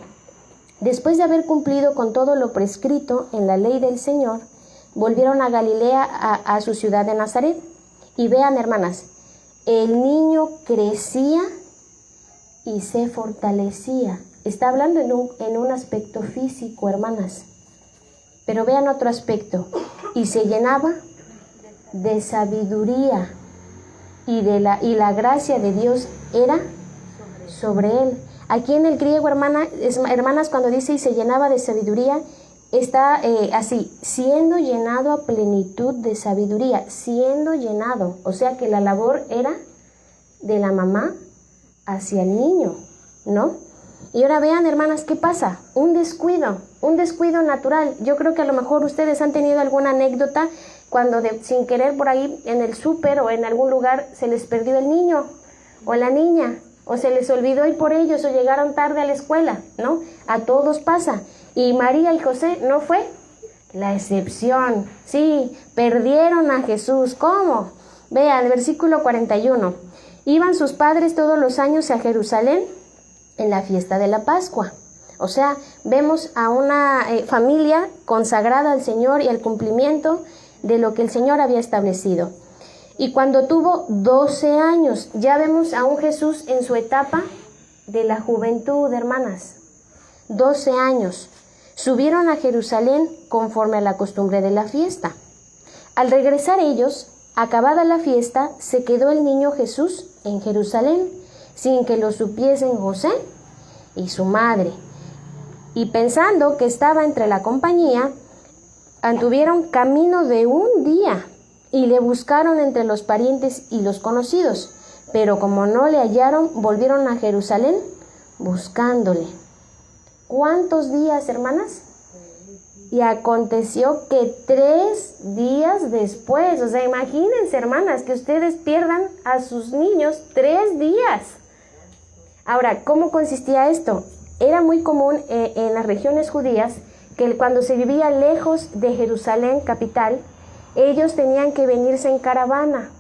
Después de haber cumplido con todo lo prescrito en la ley del Señor, volvieron a Galilea, a su ciudad de Nazaret. Y vean, hermanas, el niño crecía y se fortalecía. Está hablando en un aspecto físico, hermanas. Pero vean otro aspecto. Y se llenaba de sabiduría, y la gracia de Dios era sobre él. Aquí en el griego, hermanas, cuando dice y se llenaba de sabiduría, está así, siendo llenado a plenitud de sabiduría, siendo llenado. O sea que la labor era de la mamá hacia el niño, ¿no? Y ahora vean, hermanas, ¿qué pasa? Un descuido natural. Yo creo que a lo mejor ustedes han tenido alguna anécdota cuando sin querer por ahí en el súper o en algún lugar se les perdió el niño o la niña, o se les olvidó ir por ellos o llegaron tarde a la escuela, ¿no? A todos pasa. Y María y José no fue la excepción. Sí, perdieron a Jesús. ¿Cómo? Vean, el versículo 41. Iban sus padres todos los años a Jerusalén en la fiesta de la Pascua. O sea, vemos a una familia consagrada al Señor y al cumplimiento de lo que el Señor había establecido. Y cuando tuvo 12 años, ya vemos a un Jesús en su etapa de la juventud, hermanas. 12 años. Subieron a Jerusalén conforme a la costumbre de la fiesta. Al regresar ellos, acabada la fiesta, se quedó el niño Jesús en Jerusalén, sin que lo supiesen José y su madre. Y pensando que estaba entre la compañía, anduvieron camino de un día y le buscaron entre los parientes y los conocidos, pero como no le hallaron, volvieron a Jerusalén buscándole. ¿Cuántos días, hermanas? Y aconteció que 3 días después, o sea, imagínense, hermanas, que ustedes pierdan a sus niños 3 días. Ahora, ¿cómo consistía esto? Era muy común en las regiones judías que cuando se vivía lejos de Jerusalén, capital, ellos tenían que venirse en caravana.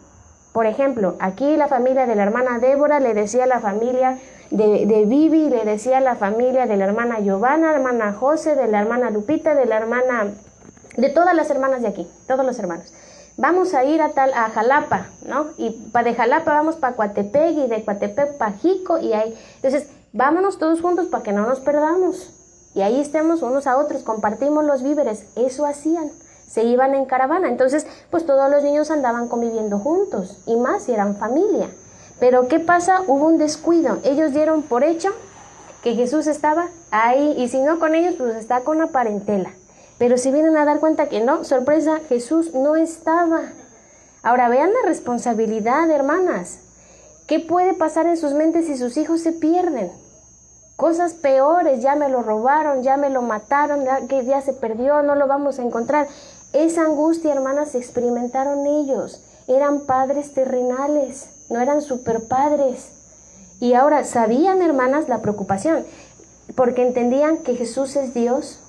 Por ejemplo, aquí la familia de la hermana Débora le decía a la familia de Vivi, le decía a la familia de la hermana Giovanna, la hermana José, de la hermana Lupita, de todas las hermanas de aquí, todos los hermanos. Vamos a ir a Jalapa, ¿no? Y de Jalapa vamos para Coatepec y de Coatepec para Jico y ahí. Entonces, vámonos todos juntos para que no nos perdamos. Y ahí estemos unos a otros, compartimos los víveres. Eso hacían. Se iban en caravana. Entonces, pues todos los niños andaban conviviendo juntos. Y más si eran familia. Pero ¿qué pasa? Hubo un descuido. Ellos dieron por hecho que Jesús estaba ahí. Y si no con ellos, pues está con la parentela. Pero si vienen a dar cuenta que no, sorpresa, Jesús no estaba. Ahora vean la responsabilidad, hermanas. ¿Qué puede pasar en sus mentes si sus hijos se pierden? Cosas peores, ya me lo robaron, ya me lo mataron, ya se perdió, no lo vamos a encontrar. Esa angustia, hermanas, experimentaron ellos. Eran padres terrenales, no eran superpadres. Y ahora sabían, hermanas, la preocupación, porque entendían que Jesús es Dios,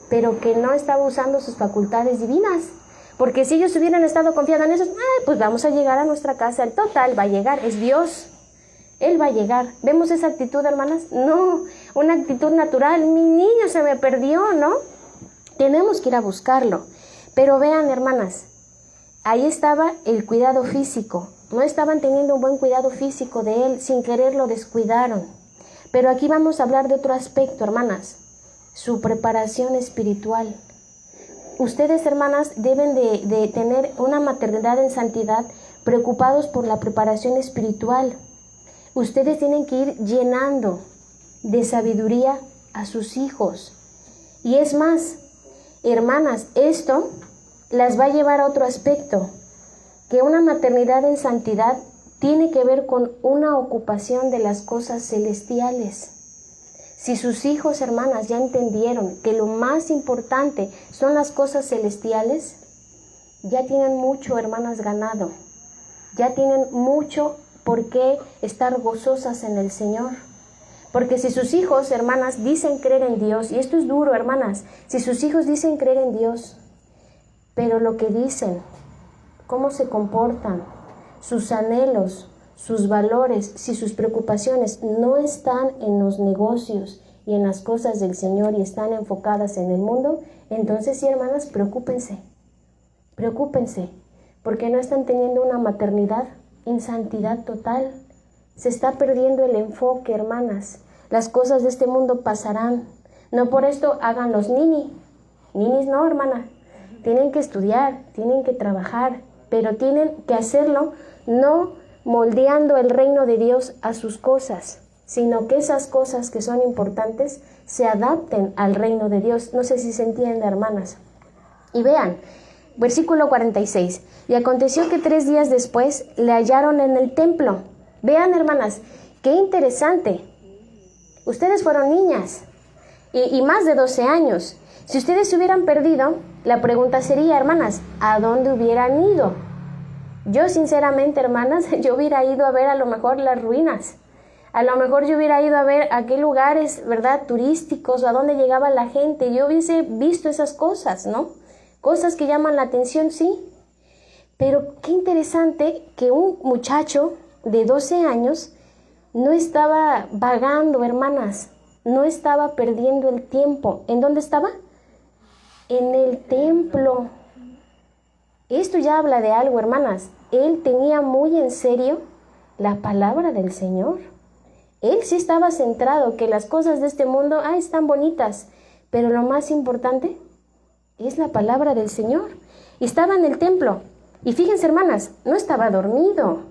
pero que no estaba usando sus facultades divinas. Porque si ellos hubieran estado confiando en eso, pues vamos a llegar a nuestra casa. El total va a llegar, es Dios. Él va a llegar. ¿Vemos esa actitud, hermanas? No, una actitud natural. Mi niño se me perdió, ¿no? Tenemos que ir a buscarlo. Pero vean, hermanas, ahí estaba el cuidado físico. No estaban teniendo un buen cuidado físico de él, sin querer lo descuidaron. Pero aquí vamos a hablar de otro aspecto, hermanas, su preparación espiritual. Ustedes, hermanas, deben de tener una maternidad en santidad, preocupados por la preparación espiritual. Ustedes tienen que ir llenando de sabiduría a sus hijos. Y es más, hermanas, esto las va a llevar a otro aspecto, que una maternidad en santidad tiene que ver con una ocupación de las cosas celestiales. Si sus hijos, hermanas, ya entendieron que lo más importante son las cosas celestiales, ya tienen mucho, hermanas, ganado. Ya tienen mucho por qué estar gozosas en el Señor. Porque si sus hijos, hermanas, dicen creer en Dios, y esto es duro, hermanas, si sus hijos dicen creer en Dios, pero lo que dicen, cómo se comportan, sus anhelos, sus valores, si sus preocupaciones no están en los negocios y en las cosas del Señor y están enfocadas en el mundo, entonces sí, hermanas, preocúpense, porque no están teniendo una maternidad en santidad total. Se está perdiendo el enfoque, hermanas. Las cosas de este mundo pasarán. No por esto hagan los ninis no, hermana. Tienen que estudiar, tienen que trabajar, pero tienen que hacerlo no moldeando el reino de Dios a sus cosas, sino que esas cosas que son importantes se adapten al reino de Dios. No sé si se entiende, hermanas. Y vean, versículo 46. Y aconteció que 3 días después le hallaron en el templo. Vean, hermanas, qué interesante. Ustedes fueron niñas y más de 12 años. Si ustedes se hubieran perdido, la pregunta sería, hermanas, ¿a dónde hubieran ido? Yo, sinceramente, hermanas, yo hubiera ido a ver a lo mejor las ruinas. A lo mejor yo hubiera ido a ver a qué lugares, ¿verdad?, turísticos, o a dónde llegaba la gente. Yo hubiese visto esas cosas, ¿no? Cosas que llaman la atención, sí. Pero qué interesante que un muchacho de 12 años no estaba vagando, hermanas. No estaba perdiendo el tiempo. ¿En dónde estaba? En el templo. Esto ya habla de algo, hermanas. Él tenía muy en serio la palabra del Señor. Él sí estaba centrado que las cosas de este mundo, están bonitas, pero lo más importante es la palabra del Señor. Y estaba en el templo. Y fíjense, hermanas, no estaba dormido,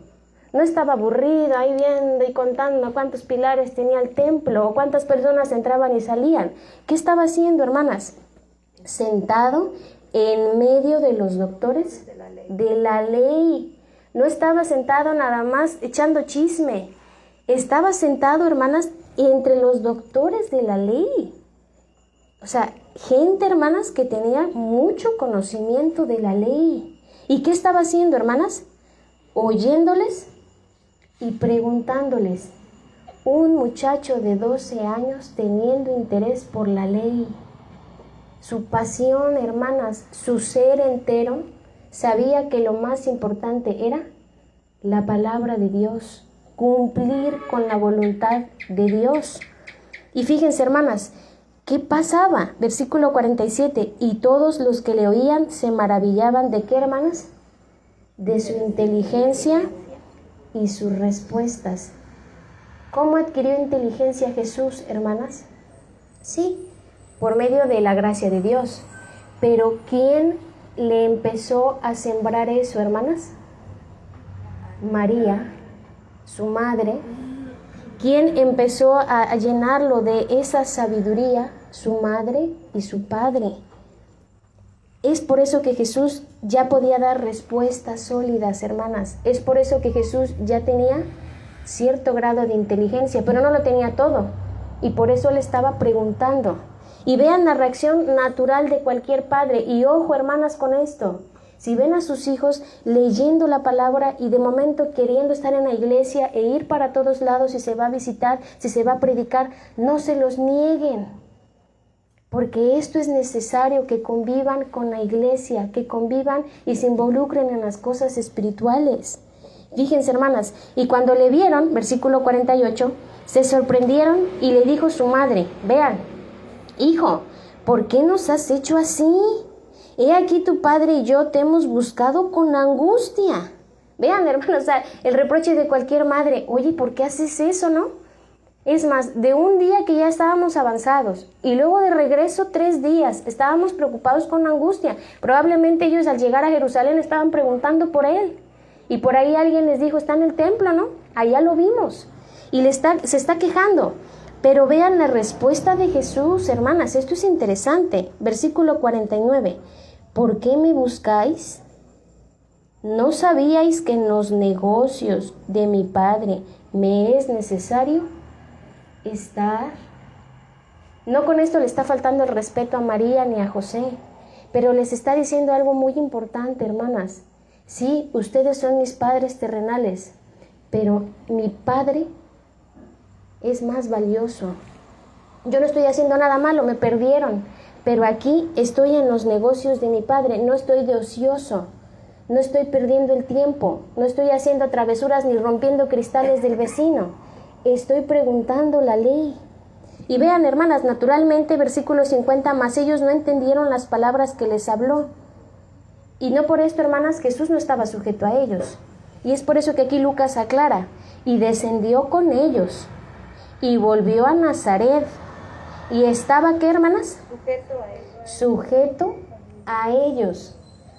no estaba aburrido ahí viendo y contando cuántos pilares tenía el templo o cuántas personas entraban y salían. ¿Qué estaba haciendo, hermanas? Sentado en medio de los doctores de la ley. No estaba sentado nada más echando chisme. Estaba sentado, hermanas, entre los doctores de la ley. O sea, gente, hermanas, que tenía mucho conocimiento de la ley. ¿Y qué estaba haciendo, hermanas? Oyéndoles y preguntándoles. Un muchacho de 12 años teniendo interés por la ley. Su pasión, hermanas, su ser entero, sabía que lo más importante era la palabra de Dios, cumplir con la voluntad de Dios. Y fíjense, hermanas, ¿qué pasaba? Versículo 47, y todos los que le oían se maravillaban ¿de qué, hermanas? De su inteligencia y sus respuestas. ¿Cómo adquirió inteligencia Jesús, hermanas? Sí, por medio de la gracia de Dios. Pero ¿quién le empezó a sembrar eso, hermanas? María, su madre. ¿Quién empezó a llenarlo de esa sabiduría? Su madre y su padre. Es por eso que Jesús ya podía dar respuestas sólidas, hermanas. Es por eso que Jesús ya tenía cierto grado de inteligencia, pero no lo tenía todo. Y por eso le estaba preguntando. Y vean la reacción natural de cualquier padre. Y ojo, hermanas, con esto. Si ven a sus hijos leyendo la palabra y de momento queriendo estar en la iglesia e ir para todos lados, si se va a visitar, si se va a predicar, no se los nieguen. Porque esto es necesario, que convivan con la iglesia, que convivan y se involucren en las cosas espirituales. Fíjense, hermanas, y cuando le vieron, versículo 48, se sorprendieron y le dijo su madre, vean, hijo, ¿por qué nos has hecho así? He aquí tu padre y yo te hemos buscado con angustia. Vean, hermanos, o sea, el reproche de cualquier madre, oye, ¿por qué haces eso, no? Es más, de un día que ya estábamos avanzados y luego de regreso 3 días, estábamos preocupados con angustia. Probablemente ellos al llegar a Jerusalén estaban preguntando por él. Y por ahí alguien les dijo, está en el templo, ¿no? Allá lo vimos. Y se está quejando. Pero vean la respuesta de Jesús, hermanas, esto es interesante. Versículo 49. ¿Por qué me buscáis? ¿No sabíais que en los negocios de mi Padre me es necesario estar? No con esto le está faltando el respeto a María ni a José, pero les está diciendo algo muy importante, hermanas. Sí, ustedes son mis padres terrenales, pero mi Padre es más valioso. Yo no estoy haciendo nada malo, me perdieron, pero aquí estoy en los negocios de mi Padre, no estoy de ocioso, no estoy perdiendo el tiempo, no estoy haciendo travesuras ni rompiendo cristales del vecino, estoy preguntando la ley. Y vean, hermanas, naturalmente, versículo 50, mas ellos no entendieron las palabras que les habló. Y no por esto, hermanas, Jesús no estaba sujeto a ellos. Y es por eso que aquí Lucas aclara, y descendió con ellos, y volvió a Nazaret. Y estaba, ¿qué, hermanas? Sujeto a ellos.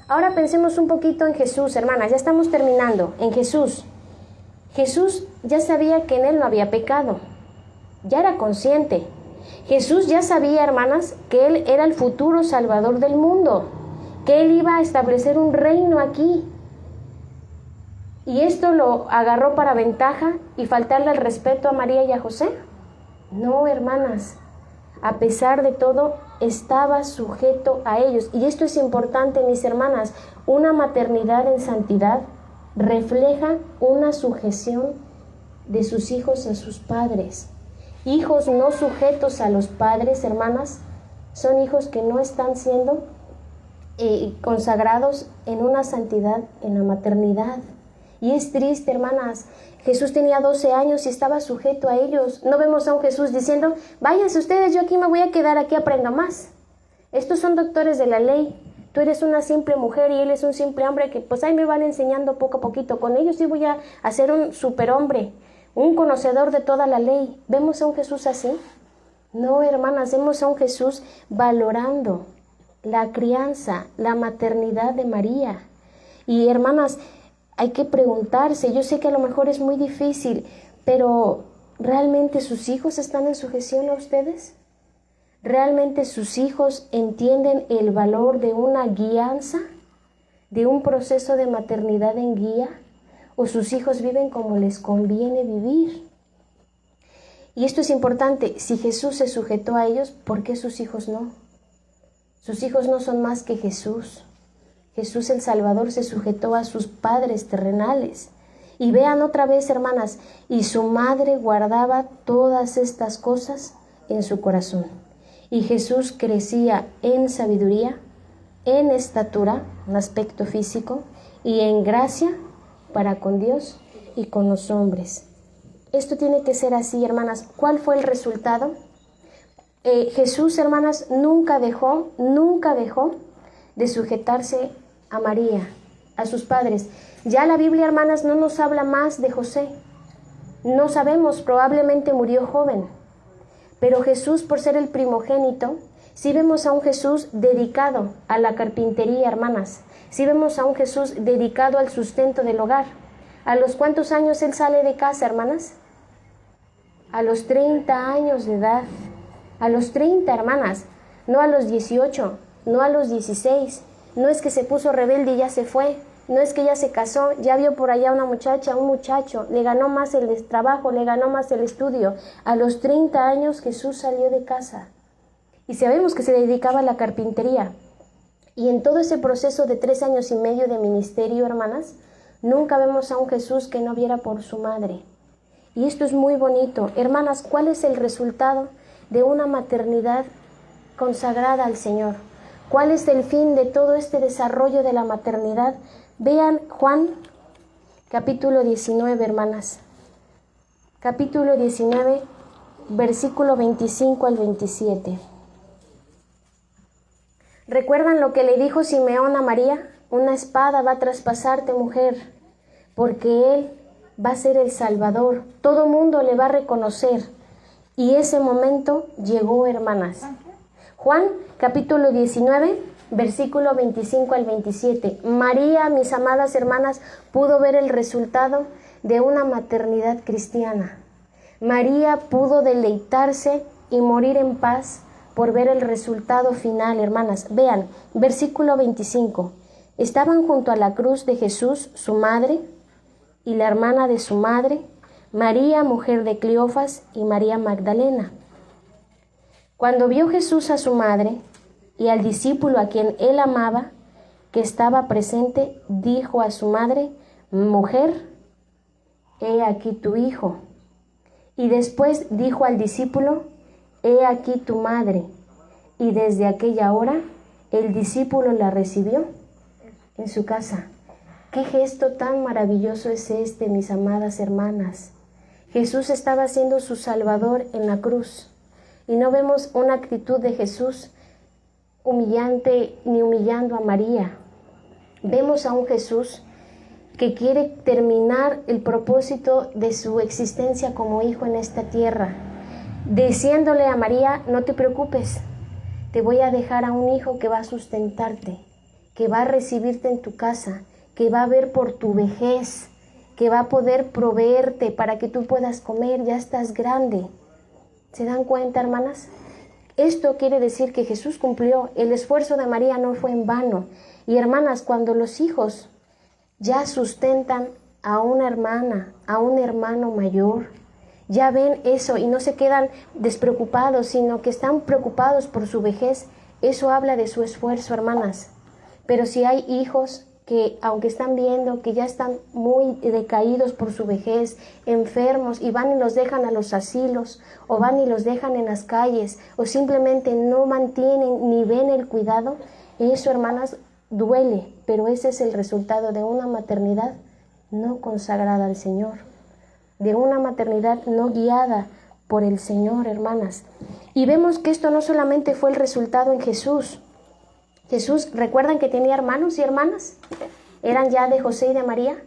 Ahora pensemos un poquito en Jesús, hermanas, ya estamos terminando, en Jesús. Jesús ya sabía que en él no había pecado, ya era consciente. Jesús ya sabía, hermanas, que él era el futuro salvador del mundo, que él iba a establecer un reino aquí. ¿Y esto lo agarró para ventaja y faltarle el respeto a María y a José? No, hermanas, a pesar de todo, estaba sujeto a ellos. Y esto es importante, mis hermanas, una maternidad en santidad refleja una sujeción de sus hijos a sus padres. Hijos no sujetos a los padres, hermanas, son hijos que no están siendo consagrados en una santidad en la maternidad. Y es triste, hermanas. Jesús tenía 12 años y estaba sujeto a ellos. No vemos a un Jesús diciendo, váyanse ustedes, yo aquí me voy a quedar, aquí aprendo más. Estos son doctores de la ley. Tú eres una simple mujer y él es un simple hombre que pues ahí me van enseñando poco a poquito. Con ellos sí voy a hacer un superhombre, un conocedor de toda la ley. ¿Vemos a un Jesús así? No, hermanas, vemos a un Jesús valorando la crianza, la maternidad de María. Y hermanas, hay que preguntarse, yo sé que a lo mejor es muy difícil, pero ¿realmente sus hijos están en sujeción a ustedes? ¿Realmente sus hijos entienden el valor de una guianza, de un proceso de maternidad en guía? ¿O sus hijos viven como les conviene vivir? Y esto es importante, si Jesús se sujetó a ellos, ¿por qué sus hijos no? Sus hijos no son más que Jesús. Jesús el Salvador se sujetó a sus padres terrenales. Y vean otra vez, hermanas, y su madre guardaba todas estas cosas en su corazón. Y Jesús crecía en sabiduría, en estatura, en aspecto físico, y en gracia para con Dios y con los hombres. Esto tiene que ser así, hermanas. ¿Cuál fue el resultado? Jesús, hermanas, nunca dejó de sujetarse a María, a sus padres. Ya la Biblia, hermanas, no nos habla más de José. No sabemos, probablemente murió joven. Pero Jesús, por ser el primogénito, sí vemos a un Jesús dedicado a la carpintería, hermanas. Sí vemos a un Jesús dedicado al sustento del hogar. ¿A los cuántos años él sale de casa, hermanas? A los 30 años de edad. A los 30, hermanas, no a los 18, no a los 16, No es que se puso rebelde y ya se fue. No es que ya se casó, ya vio por allá una muchacha, un muchacho, le ganó más el trabajo, le ganó más el estudio. A los 30 años Jesús salió de casa. Y sabemos que se dedicaba a la carpintería. Y en todo ese proceso de 3 años y medio de ministerio, hermanas, nunca vemos a un Jesús que no viera por su madre. Y esto es muy bonito. Hermanas, ¿cuál es el resultado de una maternidad consagrada al Señor? ¿Cuál es el fin de todo este desarrollo de la maternidad? Vean Juan, capítulo 19, hermanas. Capítulo 19, versículo 25 al 27. ¿Recuerdan lo que le dijo Simeón a María? Una espada va a traspasarte, mujer, porque Él va a ser el Salvador. Todo mundo le va a reconocer. Y ese momento llegó, hermanas. Juan, capítulo 19, versículo 25 al 27. María, mis amadas hermanas, pudo ver el resultado de una maternidad cristiana. María pudo deleitarse y morir en paz por ver el resultado final, hermanas. Vean, versículo 25. Estaban junto a la cruz de Jesús su madre y la hermana de su madre, María, mujer de Cleofas, y María Magdalena. Cuando vio Jesús a su madre y al discípulo a quien él amaba, que estaba presente, dijo a su madre: mujer, he aquí tu hijo. Y después dijo al discípulo: he aquí tu madre. Y desde aquella hora el discípulo la recibió en su casa. ¿Qué gesto tan maravilloso es este, mis amadas hermanas? Jesús estaba siendo su Salvador en la cruz. Y no vemos una actitud de Jesús humillante ni humillando a María. Vemos a un Jesús que quiere terminar el propósito de su existencia como hijo en esta tierra, diciéndole a María: no te preocupes, te voy a dejar a un hijo que va a sustentarte, que va a recibirte en tu casa, que va a ver por tu vejez, que va a poder proveerte para que tú puedas comer, ya estás grande. ¿Se dan cuenta, hermanas? Esto quiere decir que Jesús cumplió, el esfuerzo de María no fue en vano. Y hermanas, cuando los hijos ya sustentan a una hermana, a un hermano mayor, ya ven eso y no se quedan despreocupados, sino que están preocupados por su vejez, eso habla de su esfuerzo, hermanas. Pero si hay hijos que, aunque están viendo que ya están muy decaídos por su vejez, enfermos, y van y los dejan a los asilos, o van y los dejan en las calles, o simplemente no mantienen ni ven el cuidado, eso, hermanas, duele, pero ese es el resultado de una maternidad no consagrada al Señor, de una maternidad no guiada por el Señor, hermanas. Y vemos que esto no solamente fue el resultado en Jesús. Jesús, ¿recuerdan que tenía hermanos y hermanas? Eran ya de José y de María.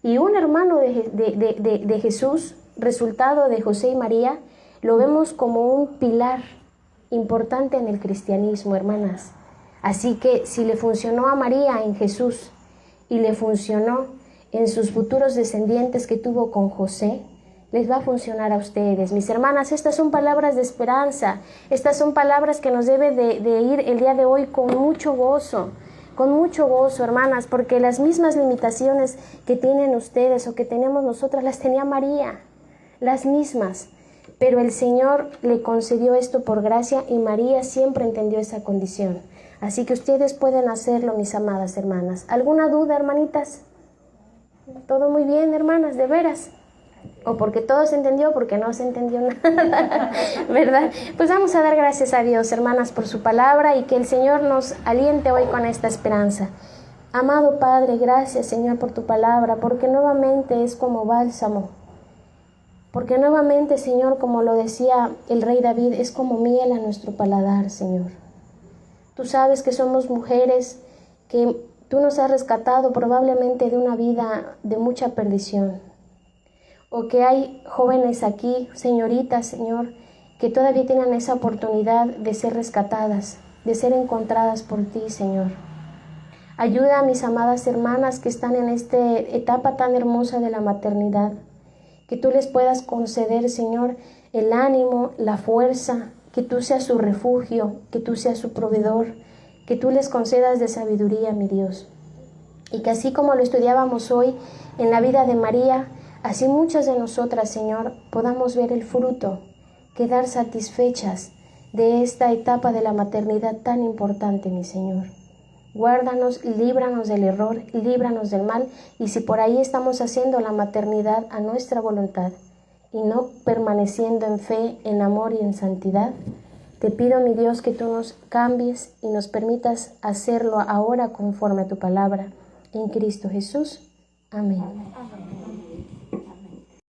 Y un hermano de Jesús, resultado de José y María, lo vemos como un pilar importante en el cristianismo, hermanas. Así que si le funcionó a María en Jesús y le funcionó en sus futuros descendientes que tuvo con José, les va a funcionar a ustedes. Mis hermanas, estas son palabras de esperanza, estas son palabras que nos debe de ir el día de hoy con mucho gozo, hermanas, porque las mismas limitaciones que tienen ustedes o que tenemos nosotras las tenía María, las mismas, pero el Señor le concedió esto por gracia y María siempre entendió esa condición. Así que ustedes pueden hacerlo, mis amadas hermanas. ¿Alguna duda, hermanitas? ¿Todo muy bien, hermanas? ¿De veras? O porque todo se entendió, porque no se entendió nada, ¿verdad? Pues vamos a dar gracias a Dios, hermanas, por su palabra y que el Señor nos aliente hoy con esta esperanza. Amado Padre, gracias, Señor, por tu palabra, porque nuevamente es como bálsamo. Porque nuevamente, Señor, como lo decía el rey David, es como miel a nuestro paladar, Señor. Tú sabes que somos mujeres que tú nos has rescatado probablemente de una vida de mucha perdición. O que hay jóvenes aquí, señoritas, Señor, que todavía tienen esa oportunidad de ser rescatadas, de ser encontradas por ti, Señor. Ayuda a mis amadas hermanas que están en esta etapa tan hermosa de la maternidad, que tú les puedas conceder, Señor, el ánimo, la fuerza, que tú seas su refugio, que tú seas su proveedor, que tú les concedas de sabiduría, mi Dios. Y que así como lo estudiábamos hoy en la vida de María, así muchas de nosotras, Señor, podamos ver el fruto, quedar satisfechas de esta etapa de la maternidad tan importante, mi Señor. Guárdanos, líbranos del error, líbranos del mal, y si por ahí estamos haciendo la maternidad a nuestra voluntad y no permaneciendo en fe, en amor y en santidad, te pido, mi Dios, que tú nos cambies y nos permitas hacerlo ahora conforme a tu palabra. En Cristo Jesús. Amén.